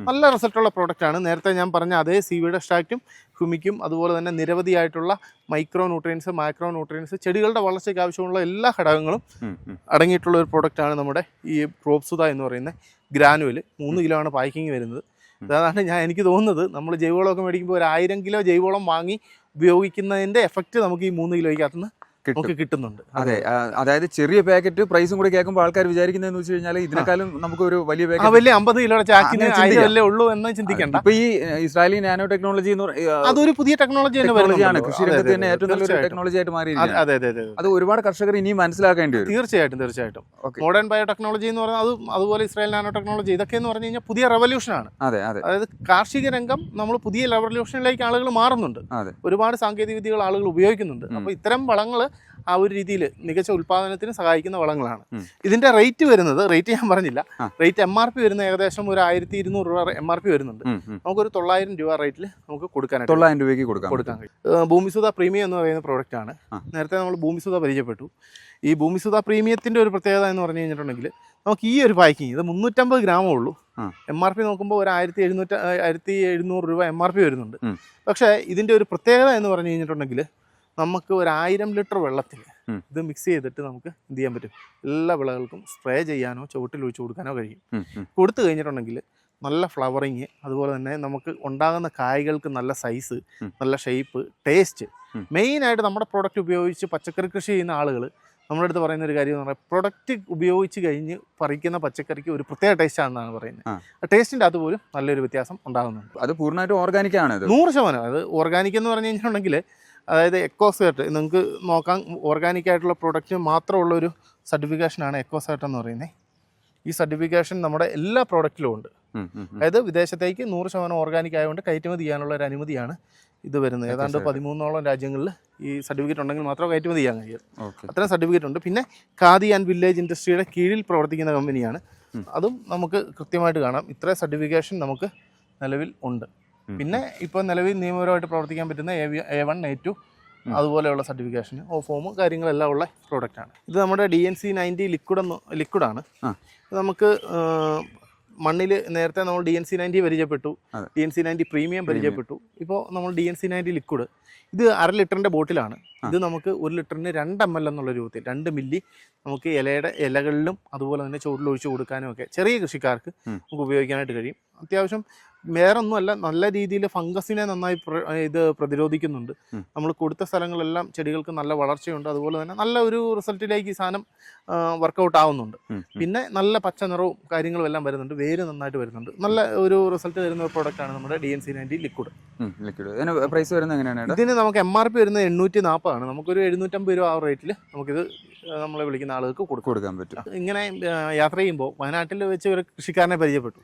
Speaker 1: നല്ല റിസൾട്ടുള്ള പ്രോഡക്റ്റാണ്. നേരത്തെ ഞാൻ പറഞ്ഞ അതേ സീവീഡ് എക്സ്ട്രാക്റ്റും ഹ്യൂമിക്കും അതുപോലെ തന്നെ നിരവധിയായിട്ടുള്ള മൈക്രോ ന്യൂട്രിയൻസ്, മാക്രോ ന്യൂട്രിയൻസ്, ചെടികളുടെ വളർച്ചയ്ക്ക് ആവശ്യമുള്ള എല്ലാ ഘടകങ്ങളും അടങ്ങിയിട്ടുള്ള ഒരു പ്രോഡക്റ്റാണ് നമ്മുടെ ഈ ക്രോപ്സുധ എന്ന് പറയുന്ന ഗ്രാനുവൽ. 3 കിലോ ആണ് പാക്കിങ് വരുന്നത്. അതാണ് എനിക്ക് തോന്നുന്നത് നമ്മൾ ജൈവവളമൊക്കെ മേടിക്കുമ്പോൾ ഒരു 1000 കിലോ ജൈവവളം വാങ്ങി ഉപയോഗിക്കുന്നതിൻ്റെ എഫക്റ്റ് നമുക്ക് ഈ 3 കിലോയ്ക്കകത്തുനിന്ന് കിട്ടുന്നുണ്ട്.
Speaker 2: അതെ, അതായത് ചെറിയ പാക്കറ്റ് പ്രൈസും കൂടി കേൾക്കുമ്പോൾ ആൾക്കാർ വിചാരിക്കുന്നതെന്ന് വെച്ച് കഴിഞ്ഞാൽ ഇതിനേക്കാളും നമുക്ക് ഒരു വലിയ പാക്കറ്റ്,
Speaker 1: വലിയ 50 കിലോയുടെ ചാക്കിന് 1000 ഉള്ളൂ എന്ന് ചിന്തിക്കണ്ട.
Speaker 2: ഇപ്പൊ ഈ ഇസ്രായേലി നാനോ ടെക്നോളജി
Speaker 1: അതൊരു പുതിയ ടെക്നോളജി
Speaker 2: ആണ്. കൃഷി രംഗത്ത് തന്നെ ഏറ്റവും നല്ലൊരു ടെക്നോളജി ആയിട്ട് മാറിയിരിക്കുകയാണ്. അത് ഒരുപാട് കർഷകർ ഇനി മനസ്സിലാക്കേണ്ടി വരും.
Speaker 1: തീർച്ചയായിട്ടും. മോഡേൺ ബയോ ടെക്നോളജി എന്ന് പറയുന്നത് അതുപോലെ ഇസ്രായേൽ നാനോ ടെക്നോളജി, ഇതൊക്കെ എന്ന് പറഞ്ഞു കഴിഞ്ഞാൽ പുതിയ റെവല്യൂഷനാണ്. അതായത് കാർഷിക രംഗം നമ്മൾ പുതിയ റെവല്യൂഷനിലേക്ക് ആളുകൾ മാറുന്നുണ്ട്. ഒരുപാട് സാങ്കേതിക വിദ്യകൾ ആളുകൾ ഉപയോഗിക്കുന്നുണ്ട്. അപ്പോൾ ഇത്തരം വളങ്ങൾ ആ ഒരു രീതിയിൽ മികച്ച ഉൽപാദനത്തിന് സഹായിക്കുന്ന വളങ്ങളാണ്. ഇതിന്റെ റേറ്റ് ഞാൻ പറഞ്ഞില്ല. റേറ്റ് MRP വരുന്ന ഏകദേശം ഒരു 1,200 രൂപ MRP വരുന്നുണ്ട്. നമുക്കൊരു 900 രൂപ റേറ്റിൽ നമുക്ക് കൊടുക്കാനായിട്ട്
Speaker 2: 900 രൂപയ്ക്ക് കൊടുക്കാൻ
Speaker 1: കഴിയും. ഭൂമിസുധ പ്രീമിയം എന്ന് പറയുന്ന പ്രോഡക്റ്റ് ആണ്. നേരത്തെ നമ്മൾ ഭൂമിസുധ പരിചയപ്പെട്ടു. ഈ ഭൂമിസുധ പ്രീമിയത്തിന്റെ ഒരു പ്രത്യേകത എന്ന് പറഞ്ഞു കഴിഞ്ഞിട്ടുണ്ടെങ്കിൽ നമുക്ക് ഈ ഒരു പാക്കിങ് ഇത് 350 ഗ്രാമേ ഉള്ളൂ. MRP നോക്കുമ്പോൾ ഒരു 1,700 രൂപ MRP വരുന്നുണ്ട്. പക്ഷേ ഇതിന്റെ ഒരു പ്രത്യേകത എന്ന് പറഞ്ഞു കഴിഞ്ഞിട്ടുണ്ടെങ്കിൽ നമുക്ക് ഒരു 1000 ലിറ്റർ വെള്ളത്തിൽ ഇത് മിക്സ് ചെയ്തിട്ട് നമുക്ക് എന്ത് ചെയ്യാൻ പറ്റും, എല്ലാ വിളകൾക്കും സ്പ്രേ ചെയ്യാനോ ചുവട്ടിൽ ഒഴിച്ചു കൊടുക്കാനോ കഴിയും. കൊടുത്തു കഴിഞ്ഞിട്ടുണ്ടെങ്കിൽ നല്ല ഫ്ലവറിങ്, അതുപോലെ തന്നെ നമുക്ക് ഉണ്ടാകുന്ന കായ്കൾക്ക് നല്ല സൈസ്, നല്ല ഷേപ്പ്, ടേസ്റ്റ്. മെയിനായിട്ട് നമ്മുടെ പ്രോഡക്റ്റ് ഉപയോഗിച്ച് പച്ചക്കറി കൃഷി ചെയ്യുന്ന ആളുകൾ നമ്മുടെ അടുത്ത് പറയുന്ന ഒരു കാര്യം എന്ന് പറഞ്ഞാൽ പ്രൊഡക്റ്റ് ഉപയോഗിച്ച് കഴിഞ്ഞ് പറിക്കുന്ന പച്ചക്കറിക്ക് ഒരു പ്രത്യേക ടേസ്റ്റ് ആണെന്നാണ് പറയുന്നത്. ആ ടേസ്റ്റിൻ്റെ അത് പോലും നല്ലൊരു വ്യത്യാസം ഉണ്ടാകുന്നുണ്ട്.
Speaker 2: അത് പൂർണ്ണമായിട്ടും ഓർഗാനിക് ആണ്.
Speaker 1: 100%. അത് ഓർഗാനിക് എന്ന് പറഞ്ഞു കഴിഞ്ഞിട്ടുണ്ടെങ്കിൽ അതായത് എക്കോസേർട്ട് നിങ്ങൾക്ക് നോക്കാം, ഓർഗാനിക് ആയിട്ടുള്ള പ്രോഡക്റ്റ് മാത്രമുള്ളൊരു സർട്ടിഫിക്കേഷനാണ് എക്കോസേർട്ട് എന്ന് പറയുന്നത്. ഈ സർട്ടിഫിക്കേഷൻ നമ്മുടെ എല്ലാ പ്രോഡക്റ്റിലും ഉണ്ട്. അതായത് വിദേശത്തേക്ക് 100% ഓർഗാനിക് ആയതുകൊണ്ട് കയറ്റുമതി ചെയ്യാനുള്ള ഒരു അനുമതിയാണ് ഇത് വരുന്നത്. ഏതാണ്ട് 13ഓളം രാജ്യങ്ങളിൽ ഈ സർട്ടിഫിക്കറ്റ് ഉണ്ടെങ്കിൽ മാത്രമേ കയറ്റുമതി ചെയ്യാൻ കഴിയൂ. അത്രയും സർട്ടിഫിക്കറ്റ് ഉണ്ട്. പിന്നെ ഖാദി ആൻഡ് വില്ലേജ് ഇൻഡസ്ട്രിയുടെ കീഴിൽ പ്രവർത്തിക്കുന്ന കമ്പനിയാണ്. അതും നമുക്ക് കൃത്യമായിട്ട് കാണാം. ഇത്രയും സർട്ടിഫിക്കേഷൻ നമുക്ക് നിലവിൽ ഉണ്ട്. പിന്നെ ഇപ്പോൾ നിലവിൽ നിയമപരമായിട്ട് പ്രവർത്തിക്കാൻ പറ്റുന്ന A1, A2 അതുപോലെയുള്ള സർട്ടിഫിക്കേഷൻ, ഫോം കാര്യങ്ങളെല്ലാം ഉള്ള പ്രോഡക്റ്റാണ്. ഇത് നമ്മുടെ DNC 90 ലിക്വിഡാണ്. നമുക്ക് മണ്ണിൽ നേരത്തെ നമ്മൾ DNC 90 പരിചയപ്പെട്ടു, DNC 90 പ്രീമിയം പരിചയപ്പെട്ടു. ഇപ്പോൾ നമ്മൾ DNC 90 ലിക്വിഡ്, ഇത് 1/2 ലിറ്ററിൻ്റെ ബോട്ടിലാണ്. ഇത് നമുക്ക് 1 ലിറ്ററിന് 2 ml എന്നുള്ള രൂപത്തിൽ 2 മില്ലി നമുക്ക് ഇലകളിലും അതുപോലെ തന്നെ ചോറിൽ ഒഴിച്ചു കൊടുക്കാനും ഒക്കെ ചെറിയ കൃഷിക്കാർക്ക് നമുക്ക് ഉപയോഗിക്കാനായിട്ട് കഴിയും. അത്യാവശ്യം വേറൊന്നുമല്ല, നല്ല രീതിയിൽ ഫംഗസിനെ നന്നായി ഇത് പ്രതിരോധിക്കുന്നുണ്ട്. നമ്മൾ കൊടുത്ത സ്ഥലങ്ങളെല്ലാം ചെടികൾക്ക് നല്ല വളർച്ചയുണ്ട്. അതുപോലെ തന്നെ നല്ല ഒരു റിസൾട്ടിലേക്ക് ഈ സാധനം വർക്കൗട്ട് ആവുന്നുണ്ട്. പിന്നെ നല്ല പച്ച നിറവും കാര്യങ്ങളും എല്ലാം വരുന്നുണ്ട്. വേര് നന്നായിട്ട് വരുന്നുണ്ട്. നല്ല ഒരു റിസൾട്ട് തരുന്ന ഒരു പ്രോഡക്റ്റാണ് നമ്മുടെ DNC 90 ലിക്വിഡ്.
Speaker 2: പ്രൈസ് വരുന്നത് എങ്ങനെയാണ്?
Speaker 1: ഇതിന് നമുക്ക് MRP വരുന്നത് 840 ആണ്. നമുക്കൊരു 750 രൂപ ആ റേറ്റിൽ നമുക്കിത് നമ്മളെ വിളിക്കുന്ന ആളുകൾക്ക് കൊടുക്കാൻ പറ്റും. ഇങ്ങനെ യാത്ര ചെയ്യുമ്പോൾ വയനാട്ടിൽ വെച്ച് ഒരു കൃഷിക്കാരനെ പരിചയപ്പെട്ടു.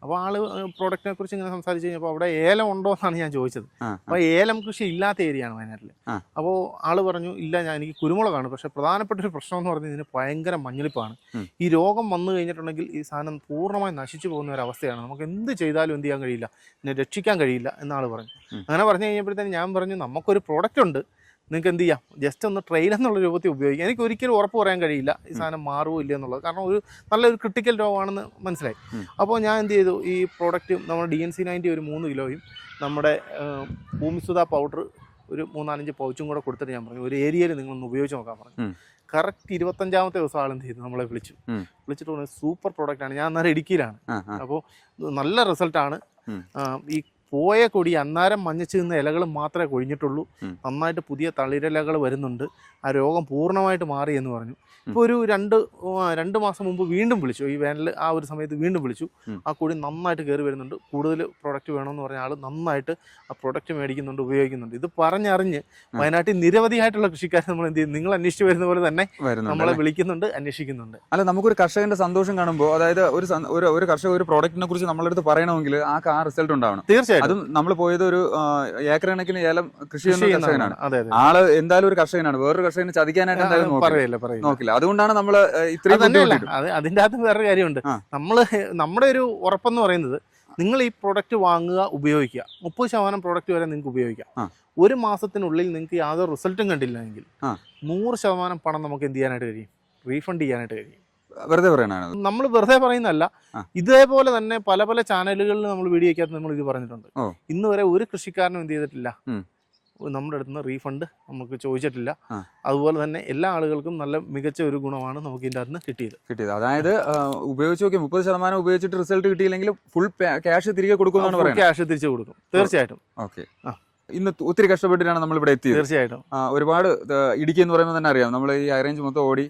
Speaker 1: അപ്പോൾ ആള് പ്രോഡക്റ്റിനെ കുറിച്ച് ഇങ്ങനെ സംസാരിച്ച് കഴിഞ്ഞപ്പോൾ അവിടെ ഏലം ഉണ്ടോ എന്നാണ് ഞാൻ ചോദിച്ചത്. അപ്പോൾ ഏലം കൃഷി ഇല്ലാത്ത ഏരിയയാണ് വയനാട്ടിൽ. അപ്പോൾ ആള് പറഞ്ഞു ഇല്ല, എനിക്ക് കുരുമുളകാണ്, പക്ഷേ പ്രധാനപ്പെട്ട ഒരു പ്രശ്നം എന്ന് പറഞ്ഞാൽ ഇതിന് ഭയങ്കര മഞ്ഞളിപ്പാണ്. ഈ രോഗം വന്നു കഴിഞ്ഞിട്ടുണ്ടെങ്കിൽ ഈ സാധനം പൂർണ്ണമായി നശിച്ചു പോകുന്ന ഒരു അവസ്ഥയാണ്, നമുക്ക് എന്ത് ചെയ്താലും എന്ത് ചെയ്യാൻ കഴിയില്ല, ഇതിനെ രക്ഷിക്കാൻ കഴിയില്ല എന്നാൾ പറഞ്ഞു. അങ്ങനെ പറഞ്ഞു കഴിഞ്ഞപ്പോഴത്തേന് ഞാൻ പറഞ്ഞു നമുക്കൊരു പ്രോഡക്റ്റ് ഉണ്ട്, നിങ്ങൾക്ക് എന്ത് ചെയ്യാം, ജസ്റ്റ് ഒന്ന് ട്രെയിൽ എന്നുള്ള രൂപത്തിൽ ഉപയോഗിക്കാം. എനിക്ക് ഒരിക്കലും ഉറപ്പ് പറയാൻ കഴിയില്ല ഈ സാധനം മാറുമോ ഇല്ല എന്നുള്ളത്, കാരണം ഒരു നല്ലൊരു ക്രിട്ടിക്കൽ രോഗമാണെന്ന് മനസ്സിലായി. അപ്പോൾ ഞാൻ എന്ത് ചെയ്തു, ഈ പ്രോഡക്റ്റ് നമ്മുടെ DNC90 ഒരു 3 കിലോയും നമ്മുടെ ഭൂമിസുധ പൗഡർ ഒരു 3-4 പൗച്ചും കൂടെ കൊടുത്തിട്ട് ഞാൻ പറഞ്ഞു ഒരു ഏരിയയിൽ നിങ്ങളൊന്ന് ഉപയോഗിച്ച് നോക്കാൻ പറഞ്ഞു. കറക്റ്റ് 25ാമത്തെ ദിവസം ആളെന്ത് ചെയ്തു, നമ്മളെ വിളിച്ചിട്ട് പറഞ്ഞു സൂപ്പർ പ്രോഡക്റ്റാണ്. ഞാൻ അന്നേരം ഇടുക്കിയിലാണ്. അപ്പോൾ നല്ല റിസൾട്ടാണ്. ഈ പോയ കൊടി അന്നേരം മഞ്ഞച്ച് നിന്ന ഇലകൾ മാത്രമേ കൊഴിഞ്ഞിട്ടുള്ളൂ, നന്നായിട്ട് പുതിയ തളിരിലകൾ വരുന്നുണ്ട്, ആ രോഗം പൂർണ്ണമായിട്ട് മാറി എന്ന് പറഞ്ഞു. ഇപ്പോൾ ഒരു 2 മാസം മുമ്പ് വീണ്ടും വിളിച്ചു, ഈ വേനൽ ആ ഒരു സമയത്ത് വീണ്ടും വിളിച്ചു. ആ കൊടി നന്നായിട്ട് കയറി വരുന്നുണ്ട്, കൂടുതൽ പ്രൊഡക്റ്റ് വേണമെന്ന് പറഞ്ഞ ആൾ നന്നായിട്ട് ആ പ്രൊഡക്റ്റ് മേടിക്കുന്നുണ്ട്, ഉപയോഗിക്കുന്നുണ്ട്. ഇത് പറഞ്ഞറിഞ്ഞ് വയനാട്ടിൽ നിരവധിയായിട്ടുള്ള കൃഷിക്കാർ നമ്മൾ എന്ത് ചെയ്യും, നിങ്ങൾ അന്വേഷിച്ച് വരുന്ന പോലെ തന്നെ നമ്മളെ വിളിക്കുന്നുണ്ട്, അന്വേഷിക്കുന്നുണ്ട്.
Speaker 2: അല്ല, നമുക്കൊരു കർഷകന്റെ സന്തോഷം കാണുമ്പോൾ, അതായത് ഒരു കർഷകർ ഒരു പ്രോഡക്റ്റിനെ കുറിച്ച് നമ്മളടുത്ത് പറയണമെങ്കിൽ ആ റിസൾട്ട് ഉണ്ടാവണം.
Speaker 1: തീർച്ചയായും.
Speaker 2: അതും നമ്മൾ പോയത് ഒരു ഏക്കർ കണക്കിന് ഏലം കൃഷി ചെയ്യുന്ന കർഷകനാണ്. ആള് എന്തായാലും ഒരു കർഷകനാണ്, വേറൊരു കർഷകനെ ചതിക്കാനായിട്ട് എന്തായാലും നോക്കില്ല. അതുകൊണ്ടാണ് നമ്മൾ ഇത്രയും.
Speaker 1: അതിൻ്റെ അകത്ത് വേറൊരു കാര്യമുണ്ട്. നമ്മുടെ ഒരു ഉറപ്പെന്ന് പറയുന്നത്, നിങ്ങൾ ഈ പ്രോഡക്റ്റ് വാങ്ങുക, ഉപയോഗിക്കുക, 30% പ്രോഡക്റ്റ് വരെ നിങ്ങൾക്ക് ഉപയോഗിക്കാം. ഒരു മാസത്തിനുള്ളിൽ നിങ്ങൾക്ക് യാതൊരു റിസൾട്ടും കണ്ടില്ലെങ്കിൽ 100% പണം നമുക്ക് എന്ത് ചെയ്യാനായിട്ട് കഴിയും, റീഫണ്ട് ചെയ്യാനായിട്ട് കഴിയും.
Speaker 2: വെറുതെ പറയാനാണ്
Speaker 1: നമ്മൾ വെറുതെ പറയുന്നതല്ല. ഇതേപോലെ തന്നെ പല പല ചാനലുകളിൽ നമ്മൾ വീഡിയോക്കകത്ത് നമ്മൾ ഇത് പറഞ്ഞിട്ടുണ്ട്. ഇന്ന് വരെ ഒരു കൃഷിക്കാരനും എന്ത് ചെയ്തിട്ടില്ല, നമ്മുടെ അടുത്ത് നിന്ന് റീഫണ്ട് നമുക്ക് ചോദിച്ചിട്ടില്ല. അതുപോലെ തന്നെ എല്ലാ ആളുകൾക്കും നല്ല മികച്ച ഒരു ഗുണമാണ് നമുക്ക് ഇതിൻ്റെ അകത്ത് കിട്ടിയത്.
Speaker 2: അതായത് ഉപയോഗിച്ച് നോക്കി 30% ഉപയോഗിച്ചിട്ട് റിസൾട്ട് കിട്ടിയില്ലെങ്കിൽ ഫുൾ ക്യാഷ് തിരികെ കൊടുക്കുമെന്നാണ് പറയുന്നത്.
Speaker 1: ക്യാഷ് തിരിച്ചു കൊടുക്കും തീർച്ചയായിട്ടും.
Speaker 2: ഓക്കെ. ഇന്ന് ഒത്തിരി കഷ്ടപ്പെട്ടിട്ടാണ് നമ്മൾ ഇവിടെ എത്തിയത്.
Speaker 1: തീർച്ചയായിട്ടും.
Speaker 2: ഒരുപാട് ഇടുക്കി എന്ന് പറയുമ്പോൾ തന്നെ അറിയാം, നമ്മൾ ഈ ഹൈറേഞ്ച് മൊത്തം ഓടി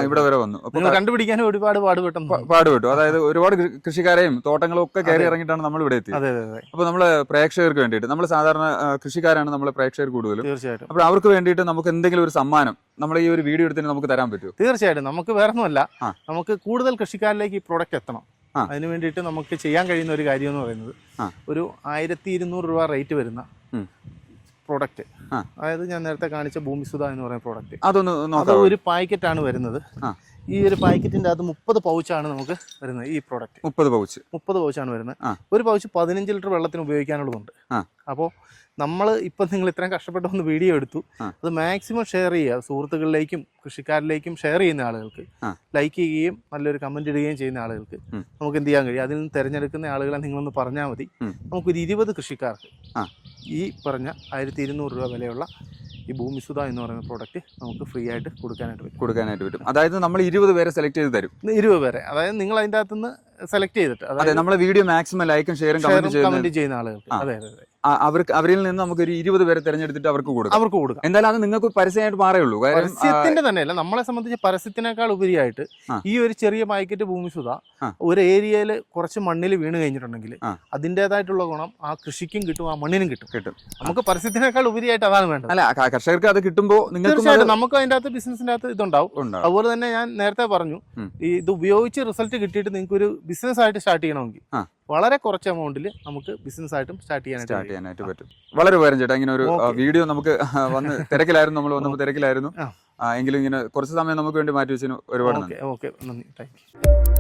Speaker 2: ഇവിടെ വരെ വന്നു.
Speaker 1: അപ്പോൾ കണ്ടുപിടിക്കാനും ഒരുപാട്
Speaker 2: പാടുപെട്ടു. അതായത് ഒരുപാട് കൃഷിക്കാരെയും തോട്ടങ്ങളും ഒക്കെ കയറി ഇറങ്ങിയിട്ടാണ് നമ്മൾ ഇവിടെ എത്തിയത്. അപ്പോൾ നമ്മള് പ്രേക്ഷകർക്ക് വേണ്ടിയിട്ട്, നമ്മൾ സാധാരണ കൃഷിക്കാരാണ് നമ്മളെ പ്രേക്ഷകർ കൂടുതലും.
Speaker 1: തീർച്ചയായിട്ടും.
Speaker 2: അപ്പോൾ അവർക്ക് വേണ്ടിയിട്ട് നമുക്ക് എന്തെങ്കിലും ഒരു സമ്മാനം നമ്മൾ ഈ ഒരു വീഡിയോ എടുത്തിട്ട് നമുക്ക് തരാൻ പറ്റുമോ?
Speaker 1: തീർച്ചയായിട്ടും. നമുക്ക് വേറെ ഒന്നുമല്ല, നമുക്ക് കൂടുതൽ കൃഷിക്കാരിലേക്ക് ഈ പ്രോഡക്റ്റ് എത്തണം. അതിന് വേണ്ടിയിട്ട് നമുക്ക് ചെയ്യാൻ കഴിയുന്ന ഒരു കാര്യം എന്ന് പറയുന്നത്, ഒരു 1200 രൂപ റേറ്റ് വരുന്ന പ്രോഡക്റ്റ്, അതായത് ഞാൻ നേരത്തെ കാണിച്ച ഭൂമിസുധ എന്ന് പറയുന്ന പ്രോഡക്റ്റ്, അത് ഒരു പാക്കറ്റാണ് വരുന്നത്. ഈ ഒരു പാക്കറ്റിന്റെ അകത്ത് 30 പൗച്ചാണ് നമുക്ക് വരുന്നത്. ഈ പ്രോഡക്റ്റ് 30 പൗച്ചാണ് വരുന്നത്. ഒരു പൗച്ച് 15 ലിറ്റർ വെള്ളത്തിന് ഉപയോഗിക്കാനുള്ളതുണ്ട്. അപ്പോൾ ഇപ്പം നിങ്ങൾ ഇത്രയും കഷ്ടപ്പെട്ട് ഒന്ന് വീഡിയോ എടുത്തു, അത് മാക്സിമം ഷെയർ ചെയ്യുക, സുഹൃത്തുക്കളിലേക്കും കൃഷിക്കാരിലേക്കും ഷെയർ ചെയ്യുന്ന ആളുകൾക്ക്, ലൈക്ക് ചെയ്യുകയും നല്ലൊരു കമന്റ് ഇടുകയും ചെയ്യുന്ന ആളുകൾക്ക് നമുക്ക് എന്ത് ചെയ്യാൻ കഴിയും, അതിൽ നിന്ന് തിരഞ്ഞെടുക്കുന്ന ആളുകളെ നിങ്ങളൊന്ന് പറഞ്ഞാൽ മതി. നമുക്കൊരു 20 കൃഷിക്കാർക്ക് ഈ പറഞ്ഞ 1200 രൂപ വിലയുള്ള ഈ ഭൂമിസുധ എന്ന് പറയുന്ന പ്രോഡക്റ്റ് നമുക്ക് ഫ്രീ ആയിട്ട് കൊടുക്കാനായിട്ട് പറ്റും.
Speaker 2: അതായത് നമ്മൾ 20 പേരെ സെലക്ട് ചെയ്ത് തരും.
Speaker 1: 20 പേരെ, അതായത് നിങ്ങൾ അതിൻ്റെ അകത്തുനിന്ന് സെലക്ട് ചെയ്തിട്ട്,
Speaker 2: അതായത് നമ്മളെ വീഡിയോ മാക്സിമം ലൈക്കും ഷെയറും
Speaker 1: കമന്റ് ചെയ്യുന്ന ആളുകൾക്ക്,
Speaker 2: അവരിൽ നിന്ന് നമുക്കൊരു 20 പേരെ തിരഞ്ഞെടുത്തിട്ട് അവർക്ക് കൊടുക്കാം. എന്തായാലും അത് നിങ്ങൾക്ക് പരസ്യമായിട്ട് മാറേയുള്ളൂ.
Speaker 1: പരസ്യത്തിന്റെ തന്നെയല്ല, നമ്മളെ സംബന്ധിച്ച് പരസ്യത്തിനേക്കാൾ ഉപരിയായിട്ട് ഈ ഒരു ചെറിയ പാക്കറ്റ് ഭൂമിസുധ ഒരു ഏരിയയിൽ കുറച്ച് മണ്ണിൽ വീണ് കഴിഞ്ഞിട്ടുണ്ടെങ്കിൽ അതിൻ്റെതായിട്ടുള്ള ഗുണം ആ കൃഷിക്കും കിട്ടും, ആ മണ്ണിനും കിട്ടും. നമുക്ക് പരസ്യത്തിനേക്കാൾ ഉപരിയായിട്ട് അതാണ് വേണ്ടത്.
Speaker 2: അല്ല, കർഷകർക്ക് അത് കിട്ടുമ്പോൾ
Speaker 1: തീർച്ചയായിട്ടും നമുക്ക് അതിൻ്റെ അകത്ത് ബിസിനസിന്റെ അകത്ത് ഇതുണ്ടാവും. അതുപോലെ തന്നെ ഞാൻ നേരത്തെ പറഞ്ഞു, ഇത് ഉപയോഗിച്ച് റിസൾട്ട് കിട്ടിയിട്ട് നിങ്ങൾക്ക് ഒരു ബിസിനസ് ആയിട്ട് സ്റ്റാർട്ട് ചെയ്യണമെങ്കിൽ വളരെ കുറച്ച് എമൗണ്ടിൽ നമുക്ക് ബിസിനസ് ആയിട്ടും സ്റ്റാർട്ട് ചെയ്യാനായിട്ട് പറ്റും.
Speaker 2: വളരെ ഉപകാരം ചേട്ടാ. ഇങ്ങനെ ഒരു വീഡിയോ നമുക്ക് വന്ന് തിരക്കിലായിരുന്നു, നമ്മൾ വന്നപ്പോൾ തിരക്കിലായിരുന്നു. എങ്കിലും ഇങ്ങനെ കുറച്ച് സമയം നമുക്ക് വേണ്ടി മാറ്റി വെച്ചതിന് ഒരുപാട് നന്ദി.
Speaker 1: ഓക്കെ, നന്ദി, താങ്ക് യു.